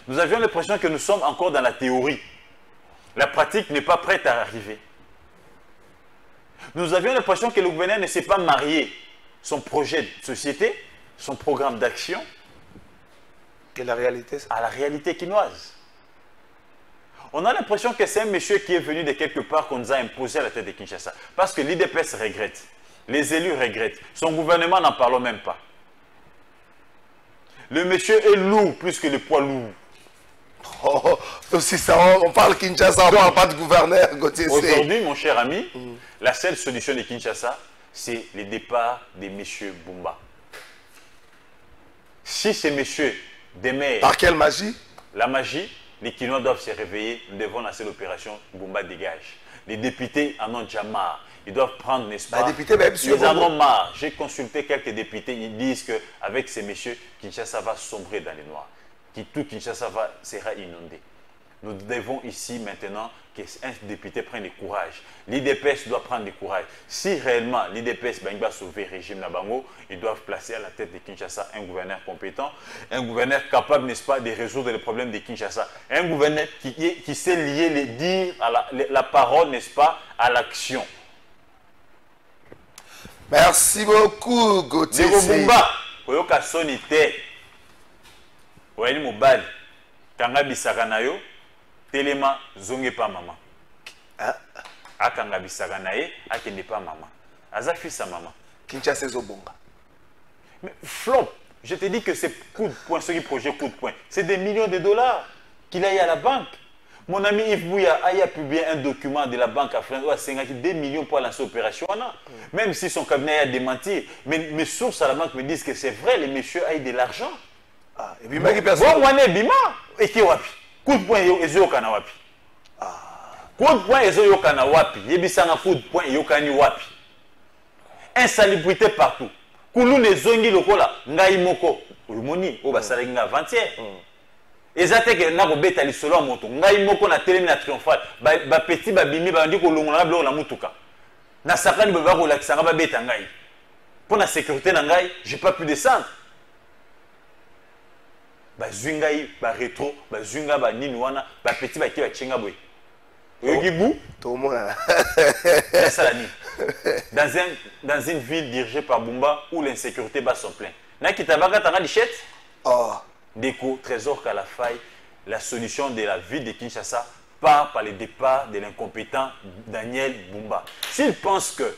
Nous avions l'impression que nous sommes encore dans la théorie. La pratique n'est pas prête à arriver. Nous avions l'impression que le gouverneur ne s'est pas marié son projet de société, son programme d'action, et la réalité, à la réalité quinoise. On a l'impression que c'est un monsieur qui est venu de quelque part qu'on nous a imposé à la tête de Kinshasa. Parce que l'IDPS regrette, les élus regrettent, son gouvernement n'en parle même pas. Le monsieur est lourd plus que le poids lourd. Oh, aussi ça, on parle Kinshasa, on ne parle pas de gouverneur. Aujourd'hui, mon cher ami, la seule solution de Kinshasa, c'est le départ de M. Bumba. Si ces messieurs démèrent... Par quelle magie? La magie, les Kinois doivent se réveiller, nous devons lancer l'opération Bumba dégage. Les députés en ont déjà marre. Ils doivent prendre, n'est-ce pas? Ils en ont marre. J'ai consulté quelques députés, ils disent qu'avec ces messieurs, Kinshasa va sombrer dans les noirs. Tout Kinshasa sera inondé. Nous devons ici maintenant qu'un député prenne du courage. L'IDPS doit prendre du courage. Si réellement l'IDPS va sauver le régime Nabango, ils doivent placer à la tête de Kinshasa un gouverneur compétent, un gouverneur capable, n'est-ce pas, de résoudre les problèmes de Kinshasa. Un gouverneur qui sait lier les dires à la parole, n'est-ce pas, à l'action. Merci beaucoup, Gauthier. Bumba, Koyoka Sonite, Oeli Mobali, Kanga Bisaka na yo, Telema zonge pa maman. Akanga Bisaka na ye, akende pa maman. Aza fils à maman. Kinshasa Zobonga. Mais flop, je te dis que c'est coup de poing, ce qui projet coup de poing, c'est des millions de dollars qu'il a eu à la banque. Mon ami Yves Bouya a publié un document de la banque africaine où a 52 millions pour lancer l'opération. Même si son cabinet a démenti, mais mes sources à la banque me disent que c'est vrai, les messieurs ont de l'argent. Et puis, bon, moi, Bima, et qui wapi? Coup de poing, ils ont kana wapi. Coup de poing, ils ont kana wapi. Yebisanga coup de poing, ils ont kana wapi. Insalubrité partout. Koulou ne zongi lokola, ngai moko. Moni, o basala nga avant-hier. Ezate ke na ko beta lisolo moto ngai moko na telemi na triomphal ba petit ba bimi ba ndi ko longola blo la mutuka na sakani ba ko lakisanga ba beta ngai pour la sécurité na ngai j'ai pas pu descendre ba zungai ba rétro ba zunga ba nini wana ba petit ba ki ba chenga boy yogi bou tout monde ça dans une ville dirigée par Bumba où l'insécurité bat son plein na kitabaka tanga lichette Déco, Trésor Kalafaï, la solution de la ville de Kinshasa part par le départ de l'incompétent Daniel Bumba. S'il pense que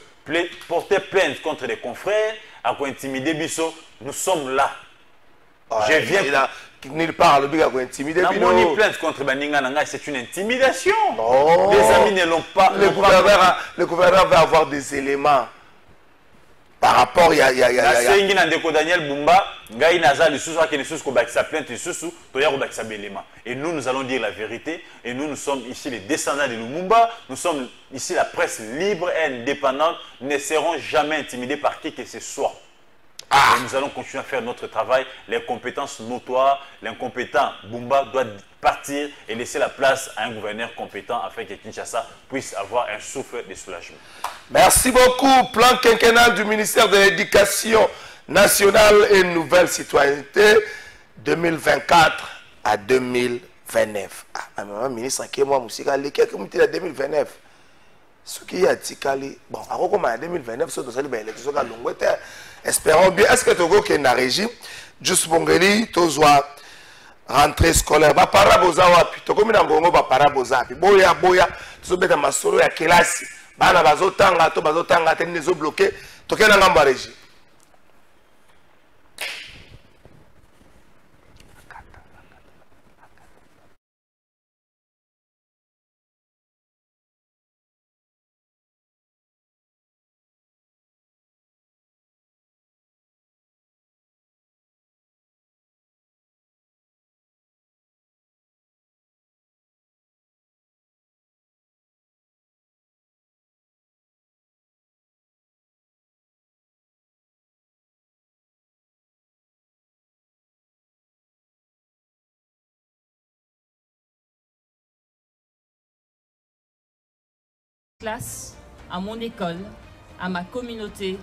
porter plainte contre les confrères, à quoi intimider Bisso, nous sommes là. Je viens. Nulle part, le biga intimider. Mon plainte contre Baninga Nanga, c'est une intimidation. Non. Les amis ne l'ont pas. Le gouverneur va avoir des éléments. Par rapport, il y a... Daniel Bumba, Gaï Naza, le sous-soir qui ne sous qu'au sa plainte, le sous-sous, et nous allons dire la vérité. Et nous sommes ici les descendants de Lumumba. Nous sommes ici la presse libre et indépendante. Nous ne serons jamais intimidés par qui que ce soit. Et nous allons continuer à faire notre travail. Les compétences notoires, l'incompétent Bumba doit partir et laisser la place à un gouverneur compétent afin que Kinshasa puisse avoir un souffle de soulagement. Merci beaucoup. Plan quinquennal du ministère de l'Éducation nationale et nouvelle citoyenneté 2024 à 2029. Ah, mais ministre, qui est moi, Moussika, qui est 2029. Ce qui est Tikali, bon, à en 2029, ce que l'élection à l'Angleterre. Espérons bien. Est-ce que tu as un régime? Juste Bongeli, tu as rentrée scolaire. Ba paraboza wapi. Tu as un paraboza wapi. Boya, tu as un masolo ya kelasi. Bana bazotanga, to bazotanga, tu as bloqué. Tu as un régime. Classe, à mon école, à ma communauté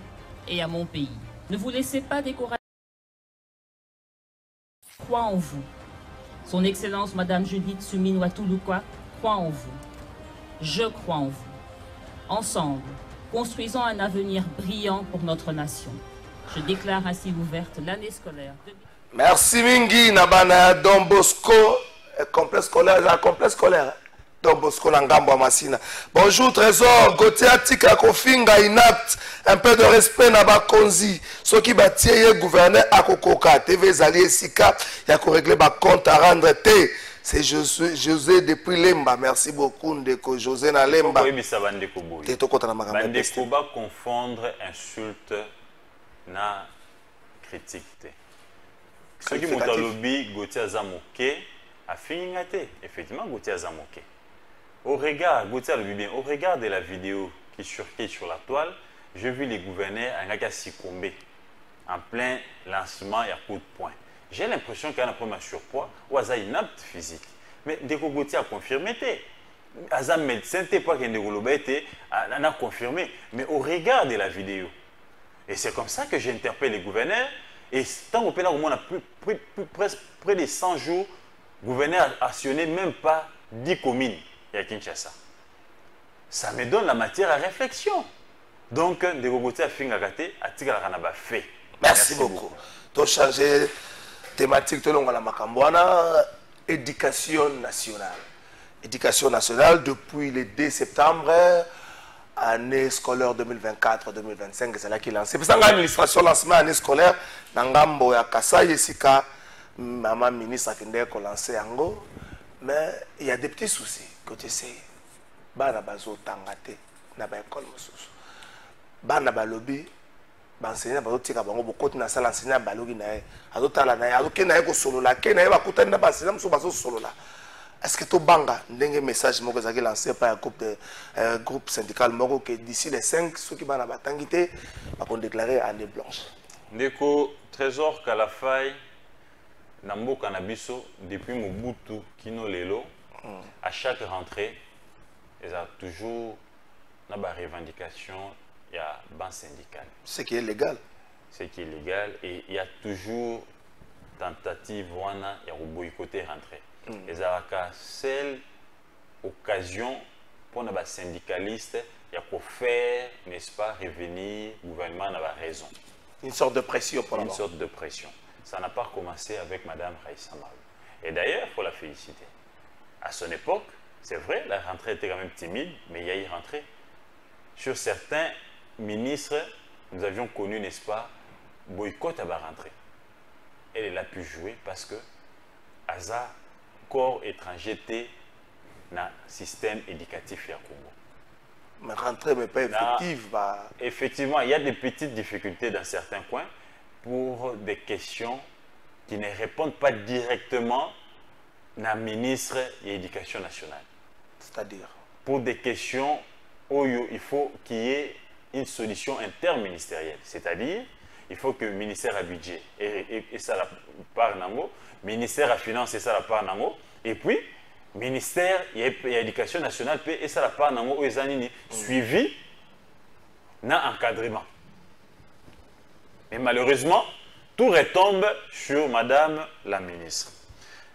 et à mon pays. Ne vous laissez pas décourager. Crois en vous. Son Excellence Madame Judith Sumin Watulukwa croit en vous. Je crois en vous. Ensemble, construisons un avenir brillant pour notre nation. Je déclare ainsi ouverte l'année scolaire. Merci Mingi, Nabana Don Bosco, complexe scolaire. Don Bosco Langambo Amassina. Bonjour Trésor, Gauthier Atika Kofinga inapte, un peu de respect Naba Konzi. Ce qui bâtit gouverneur à Kokoka, TV Zali Sika, il y a qu'on régler ma compte à rendre T. C'est José depuis Lemba. Merci beaucoup Ndeko José na Lemba. Bandeko ba confondre insulte na critique. Ce qui m'a lobby Gauthier Azamoke a fini ngate. Effectivement Gauthier Azamoke. Au regard, Gauthier le bien, au regard de la vidéo qui surquait sur la toile, j'ai vu les gouverneurs en succomber en plein lancement et à coup de poing. J'ai l'impression qu'il y a un premier surpoids ou un inapte physique. Mais Ndeko Gauthier a confirmé. Un médecin pas a confirmé. Mais au regard de la vidéo, et c'est comme ça que j'ai interpellé les gouverneurs. Et tant qu'on a près de 100 jours, le gouverneur a actionné même pas 10 communes à Kinshasa. Ça me donne la matière à réflexion. Donc, Ndeko Gauthier a fait. Merci beaucoup. Tu as changé thématique de la Makambouana, éducation nationale. Éducation nationale depuis le 2 septembre, année scolaire 2024-2025, c'est là qu'il lance. C'est pour ça que l'administration lancement année scolaire, Nangambo ya Kasa Yesika, maman ministre a fini de lancer Ango, mais il y a des petits soucis. Côté c'est, bana bazo tangate, na ba école mosusu, bana ba lobby. Enseignant ba tika bango bokoti na sala enseignant ba logi na azotala na azokena ko solola kena ba kutana na ba enseignant muso bazo solola. Est-ce que to banga ndenge message moko zaki lancé par un groupe syndical moko que d'ici les 5 ceux qui bana batangité ba kon déclarer année blanche. Ndeko Trésor Kalafai na mboka na biso depuis Mobutu kino lelo à chaque rentrée ils ont toujours na ba revendication. Il y a ban syndical. Ce qui est légal. Ce qui est légal. Et il y a toujours tentative il y a boycotter rentrer. Et ça a seule occasion pour les syndicalistes, il y a pour faire, n'est-ce pas, revenir, le gouvernement n'a pas raison. Une sorte de pression pour Une sorte de pression. Ça n'a pas commencé avec Mme Raïssa Mal. Et d'ailleurs, il faut la féliciter. À son époque, c'est vrai, la rentrée était quand même timide, mais il y a eu rentrée. Sur certains ministres, nous avions connu, n'est-ce pas, boycott à la rentrée. elle l'a pu jouer parce que Aza corps étranger était dans le système éducatif ya Congo. Mais rentrer mais pas effective. Bah... Effectivement, il y a des petites difficultés dans certains coins pour des questions qui ne répondent pas directement à la ministre de l'Éducation nationale. C'est-à-dire pour des questions où il faut qu'il y ait une solution interministérielle. C'est-à-dire, il faut que le ministère à budget et ça la part nango, ministère à finance et ça la part nango, et puis ministère et l'éducation nationale et ça la part nango aux années suivi dans encadrement. Mais malheureusement, tout retombe sur Madame la ministre.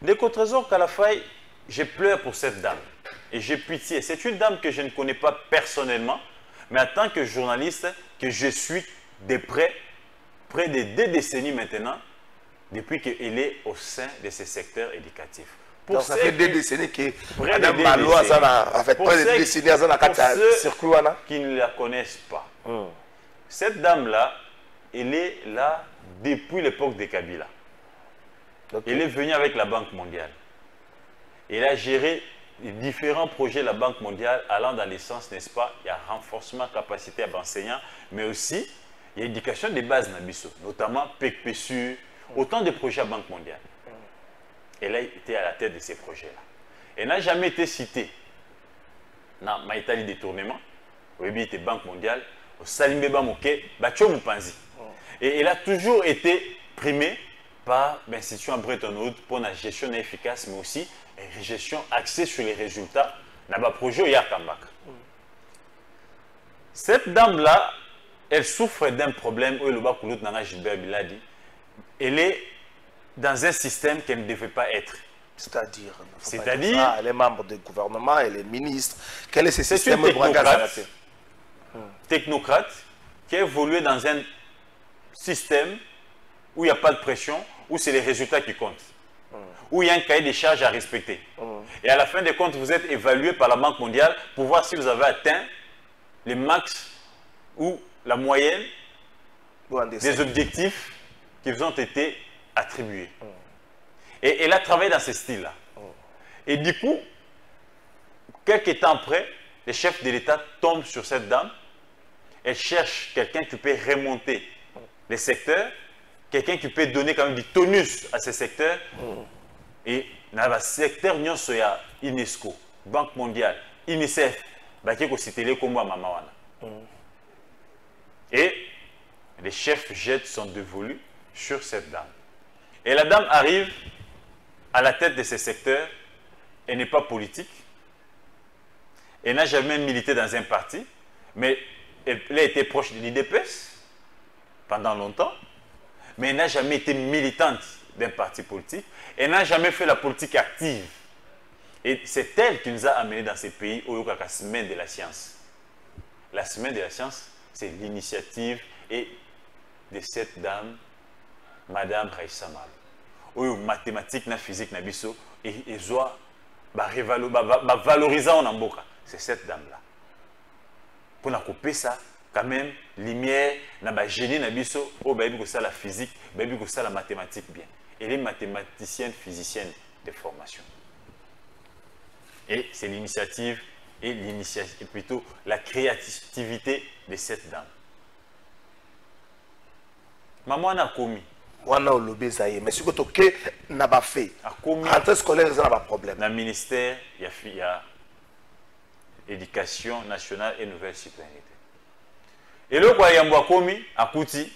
Dès qu'au Trésor Kalafay, je pleure pour cette dame et j'ai pitié. C'est une dame que je ne connais pas personnellement, mais en tant que journaliste, que je suis de près de 2 décennies maintenant, depuis qu'elle est au sein de ce secteur éducatif. Donc ça fait 2 décennies que Madame Malo a fait près de 2 décennies à circuit. Qui ne la connaissent pas. Cette dame-là, elle est là depuis l'époque de Kabila. Okay. Elle est venue avec la Banque mondiale. Elle a géré différents projets de la Banque mondiale allant dans le sens, n'est-ce pas, il y a renforcement de capacité d'enseignants, mais aussi il y a éducation des bases Nabiso, notamment PECPSU, autant de projets à Banque mondiale. Elle a été à la tête de ces projets-là. Elle n'a jamais été citée dans Maïtali détournement, au était Banque mondiale, au Salimbeba Moké, Bacho Mupanzi. Et elle a toujours été primée par l'institution Bretton Woods pour la gestion efficace, mais aussi une gestion axée sur les résultats dans le projet Yakambak. Cette dame-là, elle souffre d'un problème, elle est dans un système qu'elle ne devait pas être. C'est-à-dire elle est membre du gouvernement, elle est ministre. Quel est ce système technocrate qui a évolué dans un système où il n'y a pas de pression, où c'est les résultats qui comptent, où il y a un cahier des charges à respecter. Et à la fin des comptes, vous êtes évalué par la Banque mondiale pour voir si vous avez atteint les max ou la moyenne des objectifs qui vous ont été attribués. Et elle a travaillé dans ce style-là. Et du coup, quelques temps après, les chefs de l'État tombent sur cette dame. Elle cherche quelqu'un qui peut remonter les secteurs, quelqu'un qui peut donner quand même du tonus à ces secteurs. Et dans le secteur, il y a UNESCO, Banque mondiale, UNICEF, et les chefs jettent son dévolu sur cette dame. Et la dame arrive à la tête de ces secteurs. Elle n'est pas politique. Elle n'a jamais milité dans un parti, mais elle a été proche de l'IDPS pendant longtemps, mais elle n'a jamais été militante d'un parti politique. Elle n'a jamais fait la politique active. Et c'est elle qui nous a amenés dans ces pays où il y a la semaine de la science. La semaine de la science, c'est l'initiative de cette dame, Madame Raissa Malo. Où mathématiques, physique, biso, et zoa, valoriser en amboka. C'est cette dame-là. Pour nous couper ça, quand même, lumière, na génie, na biso, oh, ça la physique, ça la mathématique bien. Elle est mathématicienne, physicienne de formation. Et c'est l'initiative et plutôt la créativité de cette dame. Maman a commis. Wana olobe zaye mais si koto ke na ba fait rentrée scolaire ça n'a pas problème dans le ministère il y a éducation nationale et nouvelle citoyenneté et le quoi yambo komi akuti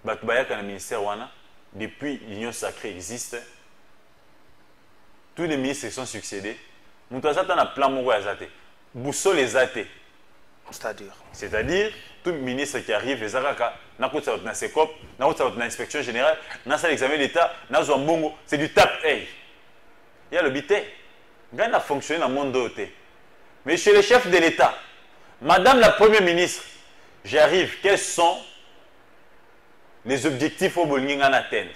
batubaya kana ministère wana depuis l'union sacrée existe tous les ministres sont succédés mutazata na plan moko ya zate boussole les athées c'est-à-dire tout ministre qui arrive et Zaraka n'a pas de SECOP, n'a pas de l'inspection générale, n'a pas l'examen d'État, n'a pas de c'est du tap A. Il y a le bité. Il a fonctionné dans le monde d'autre. Mais chez le chef de l'État, Madame la Première ministre, j'arrive, quels sont les objectifs au Bolingin à atteindre?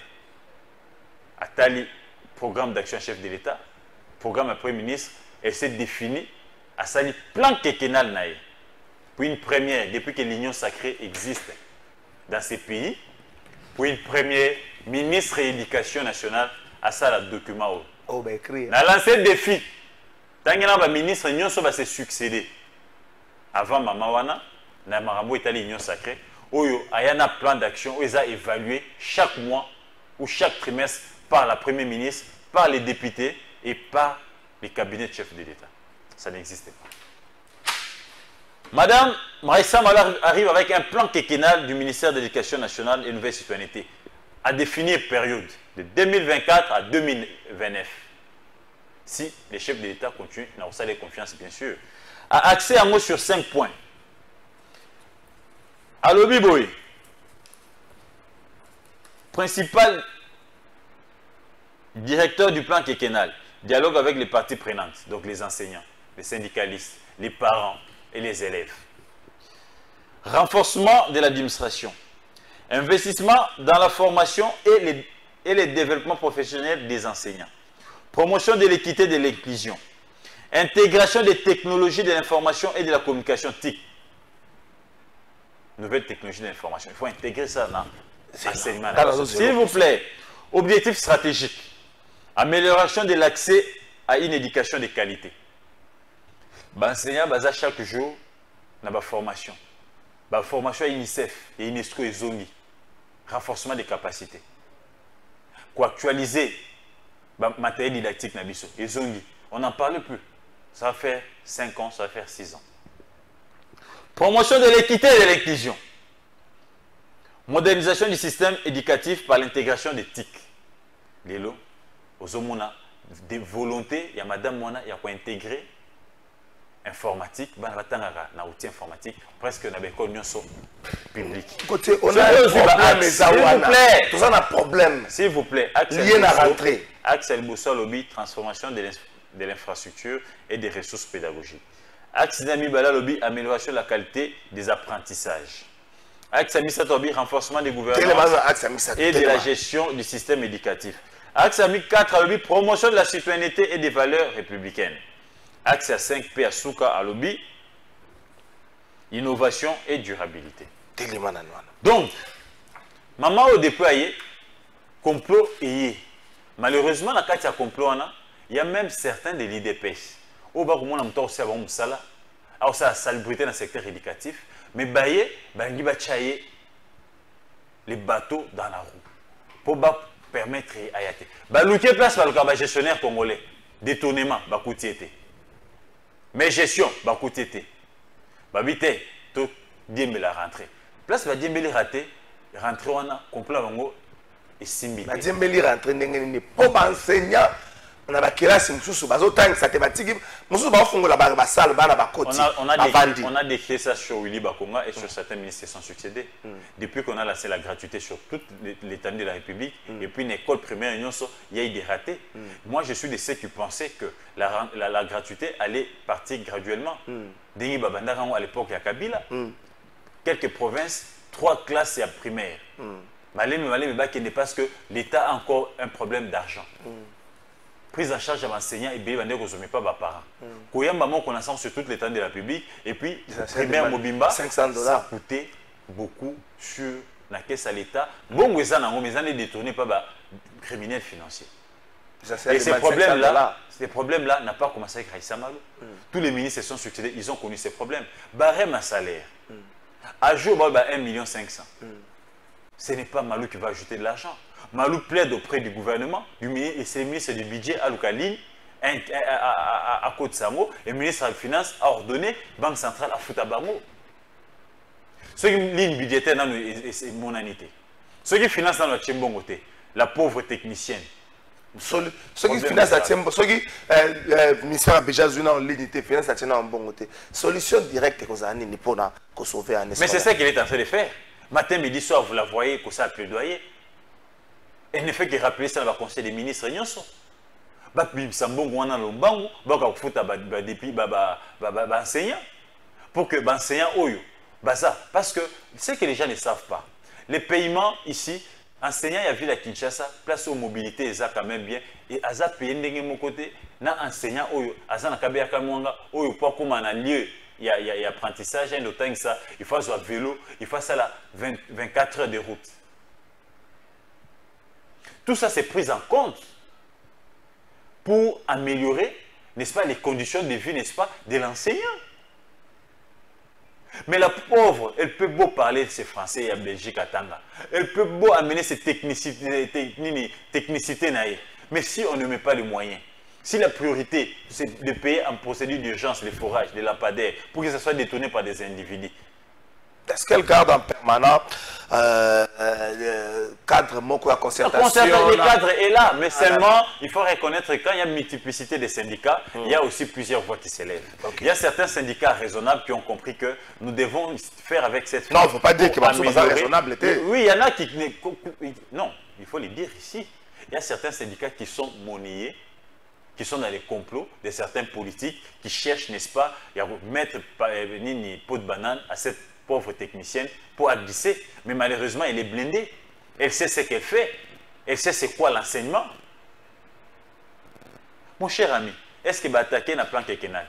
Atali, programme d'action chef de l'État, programme la Premier ministre, elle s'est définie à Sali plan quinquennal naïe. Pour une première, depuis que l'union sacrée existe dans ces pays, pour une première ministre de l'Éducation nationale à ça le document. Oh, ben écrit. Dans lancé défi, tant que le ministre va se succéder avant Mamawana, na Marabo Italie Union Sacrée, Oyo ayana plan d'action où ils ont évalué chaque mois ou chaque trimestre par la première ministre, par les députés et par les cabinets de chefs de l'État. Ça n'existait pas. Madame Maïssa Malard arrive avec un plan quinquennal du ministère de l'Éducation nationale et Nouvelle Citoyenneté à définir période de 2024 à 2029. Si les chefs de l'État continuent, on a les confiance bien sûr. A accès à moi sur 5 points. Allo Biboy, principal directeur du plan quinquennal, dialogue avec les parties prenantes, donc les enseignants, les syndicalistes, les parents et les élèves. Renforcement de l'administration. Investissement dans la formation et le développement professionnel des enseignants. Promotion de l'équité et de l'inclusion. Intégration des technologies de l'information et de la communication TIC. Nouvelles technologies de l'information. Il faut intégrer ça dans l'enseignement. S'il vous plaît, objectif stratégique. Amélioration de l'accès à une éducation de qualité. L'enseignant basa chaque jour dans la formation. La formation à UNICEF et UNESCO et Zongi. Renforcement des capacités. Actualiser le matériel didactique et Zongi. On n'en parle plus. Ça va faire 5 ans, ça va faire 6 ans. Promotion de l'équité et de l'inclusion. Modernisation du système éducatif par l'intégration des TIC. Lélo, aux homona, des volontés, il y a Madame Mona, il y a quoi intégrer informatique, na outil informatique, presque na l'école publique. Côté, on a un problème, s'il vous plaît. Tout ça, on a un problème. S'il vous plaît, lié à la rentrée. Axel Boussa Lobby, transformation de l'infrastructure et des ressources pédagogiques. Axe Nami Bala Lobby, amélioration de la qualité des apprentissages. Axe Amissa Tobi, renforcement des gouvernements et de la gestion du système éducatif. Axe Ami 4 Lobby, promotion de la citoyenneté et des valeurs républicaines. Axe à 5P à Souka à Lobby, innovation et durabilité. Donc, maman au déployé, complot et malheureusement, la carte à complot, il y a même certains de l'IDPS. Au bas, on a un aussi avant Moussala, alors ça a salubrité dans le secteur éducatif, mais baye, bangi ba chaye les bateaux dans la roue pour permettre à yate. Ba l'outil place par le gestionnaire congolais, détournement, ba koutiété. Mais gestion, bah coûté. Bah vite, tout diembe la rentrée. Place va diembe raté, rentrée on a complet vango et simbi. Bah diembe li rentrée n'engeni pour enseignant. On a ba classe mususu bazo tang ça thématique mususu ba fongo la ba salle ba na ba côté. On a décrit ça sur Willy Bakonga et sur certains ministres sans succéder. Depuis qu'on a lancé la gratuité sur toute l'étendue de la République et puis une école primaire il y a eu des ratés. Moi je suis de ceux qui pensaient que la gratuité allait partir graduellement. Dengi Babandarango à l'époque il y a Kabila. Quelques provinces, 3 classes et à primaire. Malem parce que l'État a encore un problème d'argent. Prise en charge de l'enseignant et bien ne consomme pas les parents. Quand il y a un moment qu'on a sur toute l'étendue de la République et puis primaire Mobimba, $500 ça coûtait beaucoup sur la caisse à l'État. Bon, mais ça n'est détourné par les criminels financiers. Et ces problèmes-là n'ont pas commencé avec Raïssa Malo. Tous les ministres se sont succédés, ils ont connu ces problèmes. Barème à salaire. À jour, 1,5 million. Ce n'est pas Malou qui va ajouter de l'argent. Malou plaide auprès du gouvernement, et c'est le ministre du budget à Lukaline, à Côte-Samo, et le ministre des Finances a ordonné Banque centrale à Foutabango. Ce qui est ligne budgétaire dans c'est mon anité. Ce qui finance dans le Tchembongoté, la pauvre technicienne. Ce qui finance la Tchembongoté, ce qui le ministère de Béjazuna en ligne finance la Tchembongoté. Solution directe que vous avez pour sauver un espace. Mais c'est ça qu'il est en train de faire. Matin, midi, soir, vous la voyez, que ça a plaidoyer. Elle ne fait que rappeler ça dans le conseil des ministres. Pour que l'enseignant parce que ce que les gens ne savent pas, les paiements ici, enseignant il y a vu la Kinshasa, place aux mobilités, ils ont quand même bien, et ils ont payé de mon côté, na enseignant, ils ont kabea kamwanga, ils pour comme un lieu, il y a apprentissage, il faut à vélo, il faut ça là 24 heures de route. Tout ça, c'est pris en compte pour améliorer, n'est-ce pas, les conditions de vie, n'est-ce pas, de l'enseignant. Mais la pauvre, elle peut beau parler de ses français à Belgique, à Tanga. Elle peut beau amener ses technicités, mais si on ne met pas les moyens, si la priorité, c'est de payer en procédure d'urgence les forages, les lampadaires, pour que ça soit détourné par des individus, est-ce qu'elle garde en permanent cadre moko à concertation? Le cadre est là, mais seulement il faut reconnaître que quand il y a une multiplicité de syndicats, il y a aussi plusieurs voix qui s'élèvent. Il y a certains syndicats raisonnables qui ont compris que nous devons faire avec cette... Non, il ne faut pas dire que c'est raisonnable. Oui, il y en a qui... Non, il faut le dire ici. Il y a certains syndicats qui sont monnayés, qui sont dans les complots de certains politiques qui cherchent, n'est-ce pas, à mettre une peau de banane à cette pauvre technicienne pour glisser. Mais malheureusement, elle est blindée. Elle sait ce qu'elle fait. Elle sait c'est quoi l'enseignement. Mon cher ami, est-ce que attaquer n'a plan quelqu'un?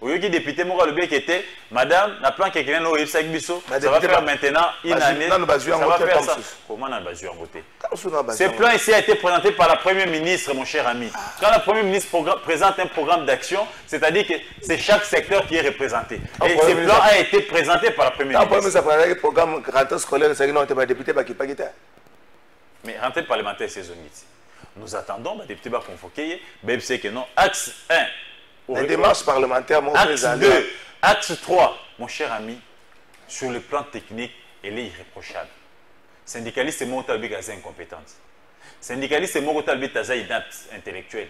Au lieu que député Moura le qui était, madame, n'a plan quelqu'un au ça va faire maintenant une année. Ça va faire ça. Comment on a besoin en voter? Ce plan ici a été présenté par la Première ministre, mon cher ami. Quand la Première ministre présente un programme d'action, c'est-à-dire que c'est chaque secteur qui est représenté. Et ce plan a été présenté par la Première ministre. Le programme rentrée scolaire, c'est un député qui pas quitté. Mais rentrée parlementaire saisonnière. Nous attendons, le député va convoquer, mais c'est que non. Axe 1. La démarche parlementaire, mon Axe 2, axe 3, mon cher ami, sur le plan technique, elle est irréprochable. Syndicaliste, c'est mon talbé à incompétente. Syndicaliste, c'est mon côté inapte intellectuel.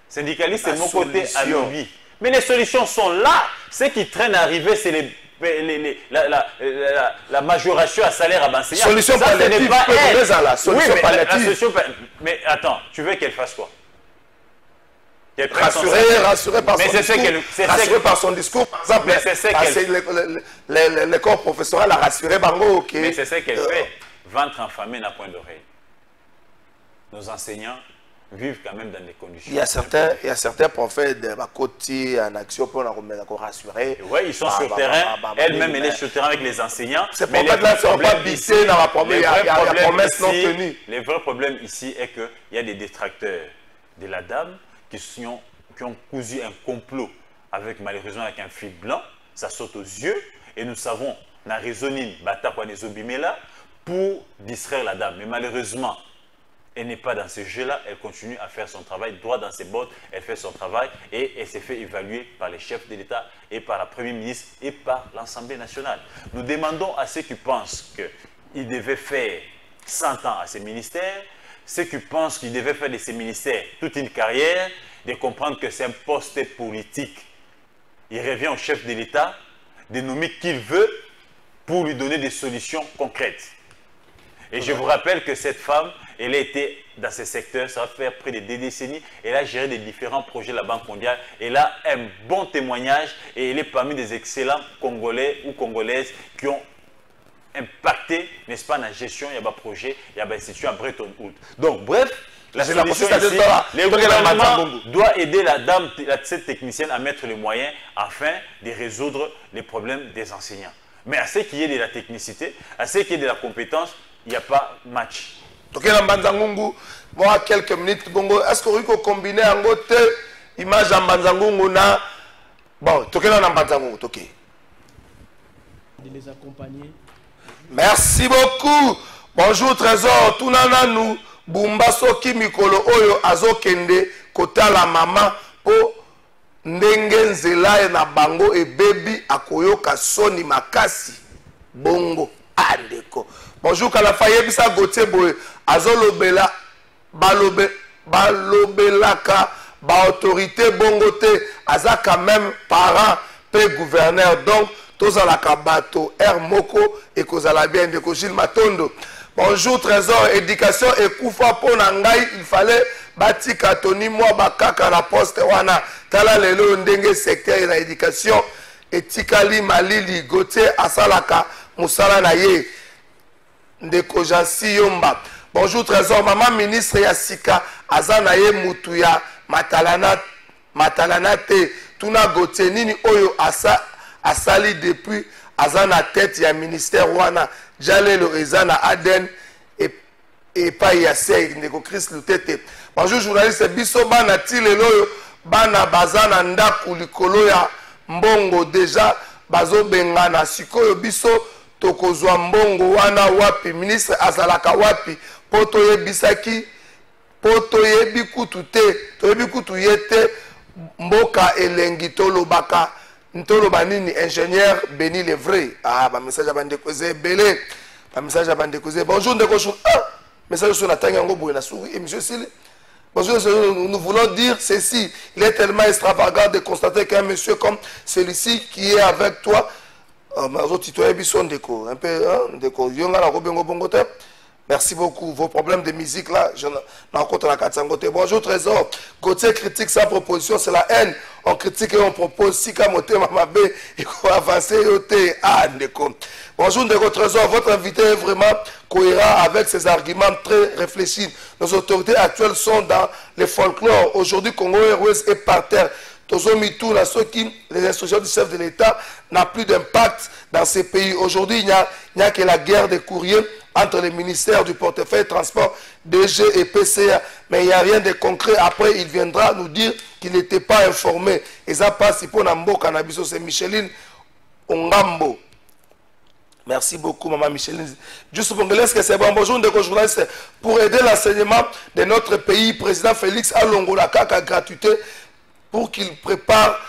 Syndicaliste, c'est mon côté à lobby. Mais les solutions sont là. Ce qui traîne à arriver, c'est la majoration à salaire à l'enseignant. Solution palliative, solution palliative. Mais attends, tu veux qu'elle fasse quoi? Rassuré par son discours, par exemple, le corps professoral a rassuré Bango. Mais c'est ce qu'elle fait. Ventre enfamé n'a point d'oreille. Nos enseignants vivent quand même dans des conditions. Il y a certains prophètes de Bakoti en action pour nous rassurer. Oui, ils sont sur le terrain. Elle-même, elle est sur le terrain avec les enseignants. Ces prophètes-là ne sont pas bissés dans la promesse non tenue. Le vrai problème ici est qu'il y a des détracteurs de la dame qui ont cousu un complot avec malheureusement avec un fil blanc, ça saute aux yeux et nous savons na raisonné pour distraire la dame. Mais malheureusement, elle n'est pas dans ce jeu-là, elle continue à faire son travail, droit dans ses bottes, elle fait son travail et elle s'est fait évaluer par les chefs de l'État et par la Première ministre et par l'Assemblée nationale. Nous demandons à ceux qui pensent qu'ils devaient faire 100 ans à ces ministères, ceux qui pensent qu'ils devaient faire de ces ministères toute une carrière, de comprendre que c'est un poste politique. Il revient au chef de l'État de nommer qui il veut pour lui donner des solutions concrètes. Et je vous rappelle que cette femme, elle a été dans ce secteur, ça va faire près de 2 décennies, elle a géré des différents projets de la Banque mondiale, elle a un bon témoignage et elle est parmi des excellents Congolais ou Congolaises qui ont impacté, n'est-ce pas, dans la gestion, il y a des projets, il y a des institutions à Bretton Woods. Donc, bref, la solution ici, le gouvernement doit aider la dame, cette technicienne à mettre les moyens afin de résoudre les problèmes des enseignants. Mais à ce qui est de la technicité, à ce qui est de la compétence, il n'y a pas match. Ok, Mbanzangungu, moi, quelques minutes, Bongo, est-ce que vous pouvez combiner en côté image en Mbanzangungu na bon, toquez dans Mbanzangungu, toquez. De les accompagner. Merci beaucoup. Bonjour Trésor, tunana nous Bumbaso Kimikolo Oyo Azokende kota la maman po ndenge nzela na bango e baby akoyoka soni makasi bongo andeko. Bonjour Kalafaye bisa Gauthier Boye azolobela balobelaka ba autorité bongote aza quand même parent pe gouverneur donc tozalaka bato R Moko et kozala bien de Gilles Matondo. Bonjour Trésor, éducation et koufa pour nangai, il fallait batika Tony moi bakaka la poste wana tala lelo ndenge secteur et l'éducation et tikali malili Gauthier asalaka musala na ye ndeko Jansi Yomba. Bonjour Trésor, maman ministre Yassika azana ye mutuya matalana te tuna Gauthier nini oyo asali depuis azana tête ya ministère wana jalelo ezana Aden et et pas yassé ndeko Chris Lutete. Bonjour journaliste biso bana tilelo bana bazana ndaku likolo ya mbongo déjà bazo bengana sikoyo biso tokozwa mbongo wana wapi ministre azalaka wapi poto yebisaki poto yebi kutu te toyebi kutu yete mboka elengi tolobaka ntoloba nini ingénieur Béni Levray. Ah ba message abande kozé belé ba message abande kozé bonjour ndeko chou message sur la tanga ngo boyena souris et monsieur Sile. Bonjour, nous voulons dire ceci. Il est tellement extravagant de constater qu'un monsieur comme celui-ci qui est avec toi, un peu, merci beaucoup. Vos problèmes de musique là, je rencontre la 400. Bonjour Trésor. Côté critique sa proposition, c'est la haine. On critique et on propose. Si Kamote Mamabe, il faut avancer. Bonjour Ndeko Trésor. Votre invité est vraiment cohérent avec ses arguments très réfléchis. Nos autorités actuelles sont dans le folklore. Aujourd'hui, Congo Airways est par terre. Tozomitou, les instructions du chef de l'État n'ont plus d'impact dans ces pays. Aujourd'hui, il n'y a que la guerre des courriers entre les ministères du portefeuille transport, DG et PCA. Mais il n'y a rien de concret. Après, il viendra nous dire qu'il n'était pas informé. Et ça passe pour Nambo Cannabiso, c'est Micheline Ongambo. Merci beaucoup, Maman Micheline. Juste pour que c'est bon. Bonjour, Ndeko journaliste. Pour aider l'enseignement de notre pays, président Félix Alongola Kaka gratuité pour qu'il prépare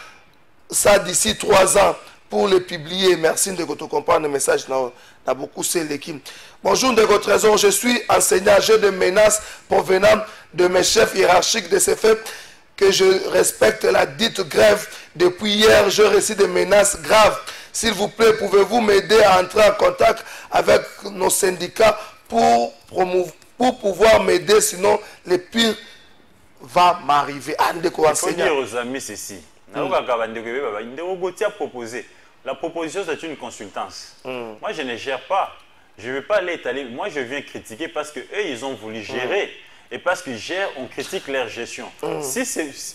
ça d'ici 3 ans pour le publier. Merci de comprendre le message. On a beaucoup c'est l'équipe. Bonjour Ndeko Trésor, je suis enseignant. J'ai des menaces provenant de mes chefs hiérarchiques de ces faits que je respecte la dite grève. Depuis hier, je reçois des menaces graves. S'il vous plaît, pouvez-vous m'aider à entrer en contact avec nos syndicats pour pouvoir m'aider, sinon le pire va m'arriver. Il faut dire aux amis ceci. Proposé. La proposition, c'est une consultance. Moi, je ne gère pas. Je ne vais pas aller étaler. Moi, je viens critiquer parce qu'eux, ils ont voulu gérer. Et parce qu'ils gèrent, on critique leur gestion. Si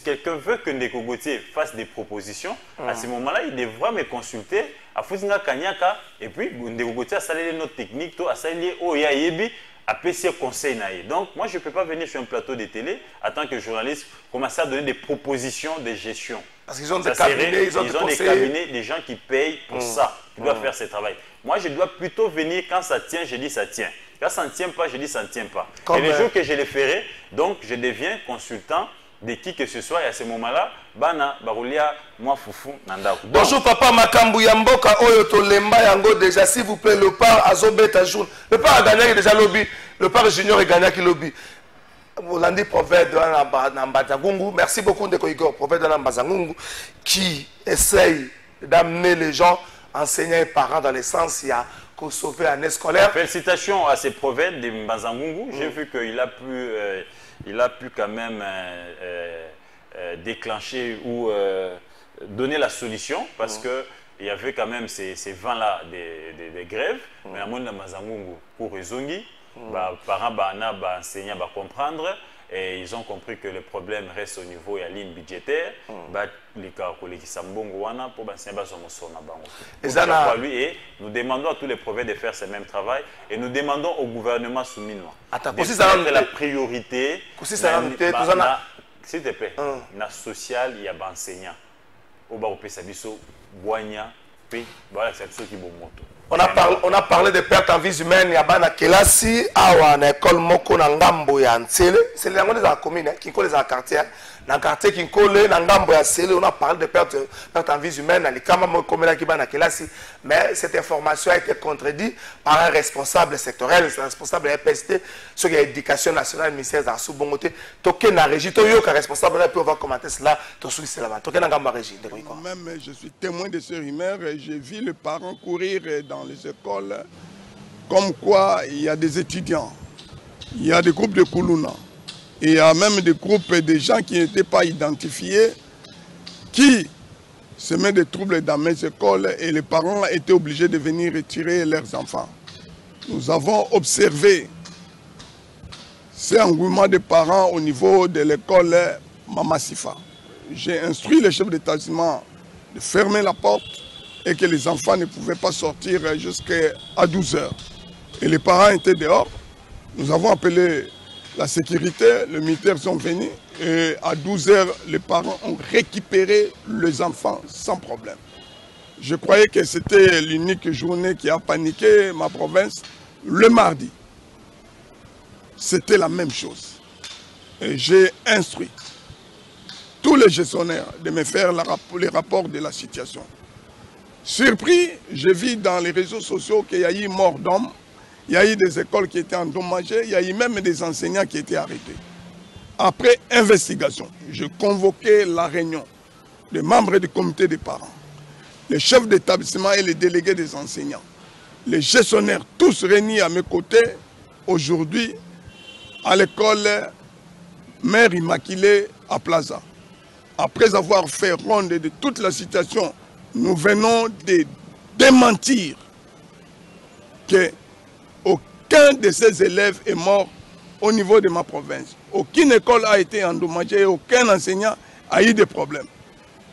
quelqu'un veut que Ndeko Gautier fasse des propositions, à ce moment-là, il devra me consulter à Fouzinga Kanyaka. Et puis, Ndeko Gautier a salé notre technique, a salé Oya Yebi, à PC conseil naïe. Donc, moi, je ne peux pas venir sur un plateau de télé en tant que journaliste commencer à donner des propositions de gestion. Parce qu'ils ont des cabinets, ils ont des cabinets, des gens qui payent pour ça, qui doivent faire ce travail. Moi, je dois plutôt venir quand ça tient, je dis ça tient. Quand ça ne tient pas, je dis ça ne tient pas. Et les jours que je le ferai, donc je deviens consultant de qui que ce soit. Et à ce moment-là, Bana, Baroulia, moi, Foufou, Nanda. Bonjour, papa Makambu Yamboka, Oyoto Lemba Yango, déjà, s'il vous plaît, le par Azobet Ajoun. Le par a gagné déjà lobby. Le par junior est gagné qui lobby. Volandi, prophète de Nambazangungu. Merci beaucoup, Ndeko Igor, prophète de Nambazangungu, qui essaye d'amener les gens, enseignants et parents, dans le sens, il y a qu'au sauver un année scolaire. Félicitations à ces prophètes de Mbazangungu. J'ai vu qu'il a pu quand même déclencher ou donner la solution parce que il y avait quand même ces vents-là des grèves. Mais à mon Mbazangungu, pour Rezongi, parents, enseignants, comprendre. Et ils ont compris que le problème reste au niveau de la ligne budgétaire. Et nous demandons à tous les prophètes de faire ce même travail. Et nous demandons au gouvernement souminois de faire la priorité. S'il te plaît, la sociale, il y a des enseignants. On a parlé de pertes en vie humaine. Il y a une classe à l'école Moko Nangambo ya Ntsele. C'est les communes qui collent les quartiers. Dans le quartier qui collent Nangambo ya Ntsele, on a parlé de pertes en vie humaine. Mais cette information a été contredite par un responsable sectoriel, un responsable de l'EPST, sur l'éducation nationale, le ministère de la Soubongoté. Toké na régie, toyo ka responsable là, puis on va commenter cela. Toké c'est là-bas. Toké Nangambo régie. Moi-même, je suis témoin de ce rumeur et j'ai vu les parents courir dans les écoles, comme quoi il y a des étudiants, il y a des groupes de Koulouna, et il y a même des groupes de gens qui n'étaient pas identifiés, qui se mettent des troubles dans mes écoles et les parents étaient obligés de venir retirer leurs enfants. Nous avons observé ces engouements des parents au niveau de l'école Mamasifa. J'ai instruit le chef d'établissement de fermer la porte et que les enfants ne pouvaient pas sortir jusqu'à 12 h. Et les parents étaient dehors. Nous avons appelé la sécurité, les militaires sont venus et à 12h, les parents ont récupéré les enfants sans problème. Je croyais que c'était l'unique journée qui a paniqué ma province. Le mardi, c'était la même chose. Et j'ai instruit tous les gestionnaires de me faire les rapports de la situation. Surpris, j'ai vu dans les réseaux sociaux qu'il y a eu mort d'hommes, il y a eu des écoles qui étaient endommagées, il y a eu même des enseignants qui étaient arrêtés. Après investigation, j'ai convoqué la réunion des membres du comité des parents, les chefs d'établissement et les délégués des enseignants, les gestionnaires, tous réunis à mes côtés aujourd'hui à l'école Mère Immaculée à Plaza. Après avoir fait ronde de toute la situation, nous venons de démentir qu'aucun de ces élèves est mort au niveau de ma province. Aucune école a été endommagée, aucun enseignant a eu de problèmes.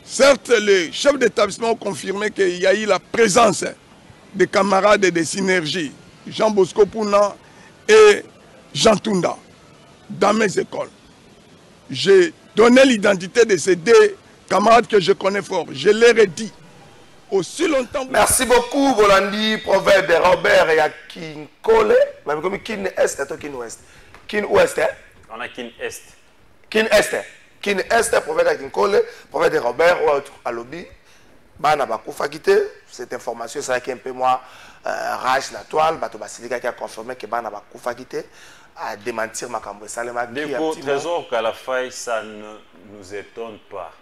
Certes, les chefs d'établissement ont confirmé qu'il y a eu la présence des camarades de synergie, Jean Bosco Pouna et Jean Tunda, dans mes écoles. J'ai donné l'identité de ces deux camarades que je connais fort. Je leur ai dit aussi longtemps. Merci beaucoup, Bolandi, prophète de Robert et à Kinkole. Même comme Kin Est, et Kin Ouest. Kin Ouest, hein? On a Kin Est. Kin Est. Kin Est, prophète de Kinkole, prophète de Robert ou à Lobby. Bana Bakoufa quitté. Cette information, c'est un peu moi, rage la toile. Bato Basilika qui a confirmé que Bana Bakoufa quitté. À démentir ma cambo. Déco, trésor qu'à la faille, ça ne nous étonne pas.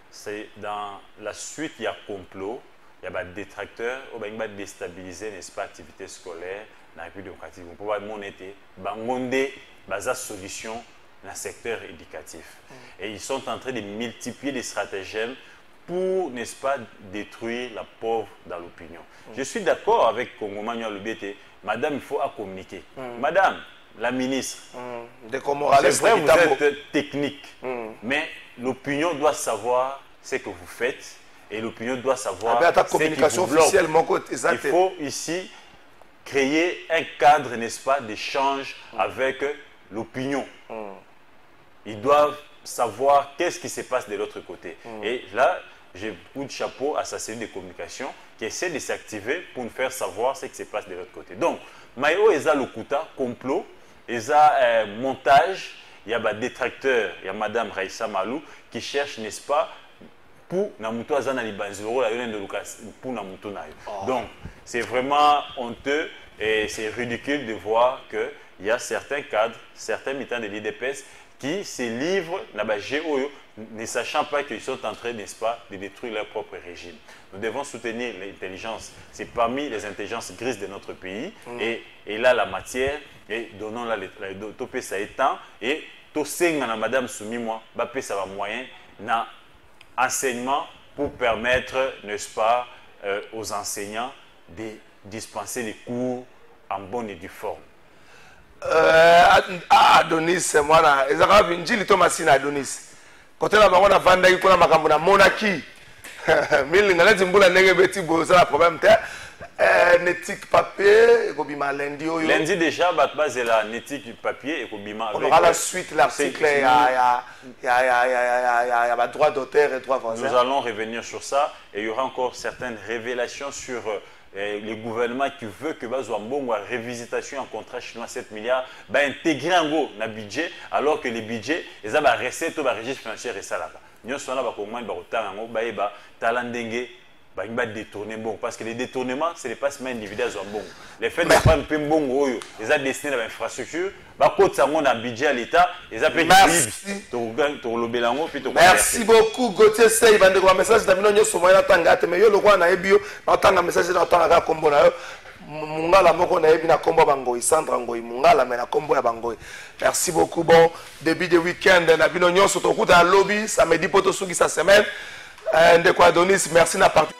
C'est dans la suite, il y a complot, il y a des détracteurs, il y a déstabiliser, n'est-ce pas, l'activité scolaire dans la République démocratique. On peut voir monnaie, bangonde, basa solution dans le secteur éducatif. Et ils sont en train de multiplier des stratagèmes pour, n'est-ce pas, détruire la pauvre dans l'opinion. Je suis d'accord avec Congo Manuel Lubete, madame, il faut communiquer. Madame, la ministre, c'est vrai, vous êtes technique, mais l'opinion doit savoir ce que vous faites et l'opinion doit savoir ce qui vous bloque. Il faut ici créer un cadre, n'est-ce pas, d'échange avec l'opinion. Ils doivent savoir qu'est-ce qui se passe de l'autre côté. Et là, j'ai beaucoup de chapeau à sa cellule de communication qui essaie de s'activer pour nous faire savoir ce qui se passe de l'autre côté. Donc, Maïo Eza Lokuta, complot, Eza montage, il y a des détracteurs, il y a Madame Raïssa Malou qui cherche, n'est-ce pas, pour Namuto Azana Libanzoro, la de Lucas, pour Namuto Nayo. Donc, c'est vraiment honteux et c'est ridicule de voir qu'il y a certains cadres, certains militants de l'IDPS qui se livrent ne sachant pas qu'ils sont en train, n'est-ce pas, de détruire leur propre régime. Nous devons soutenir l'intelligence. C'est parmi les intelligences grises de notre pays. Et là, la matière, et donnons-la topé ça étant, et tosenga na Madame Soumimwa, bapé ça va moyen, na enseignement pour permettre, n'est-ce pas, aux enseignants de dispenser les cours en bonne et due forme. Adonis, moi, Ezara Vinjili Thomasina Adonis. Quand on a un vanda qui a un monarchie, mais il a dit c'est un problème. Nétique papier, lundi déjà, c'est la nétique papier et on aura la suite, l'article, il y a droit d'auteur et droit voisin. Nous allons revenir sur ça et il y aura encore certaines révélations sur le gouvernement qui veut que Bazouambongo a révisitation en contrat chinois 7 milliards, intégrer un go dans le budget, alors que les budgets, ils ont des recettes ou des registres financiers et ça là-bas. Nous sommes là pour moi, talandenge, détourner bon. Parce que les détournements, ce n'est pas seulement individuel à bon. Les faits de prendre un bon, ils ont destiné à l'infrastructure, ils ont un budget à l'État, ils ont payé merci beaucoup, Gauthier Sey. Il y a un message de Mino Somoya Tangate, mais il y a le roi Naebio, un message de Tanga Kombo. Mungala moko na yebi na kombo bangoy Sandra ngoy mungala me na kombo ya bangoy. Merci beaucoup. Bon début de week-end na bino nyonso tokuta lobby samedi poto suki sa semaine. Ndeko Adonis, merci na partie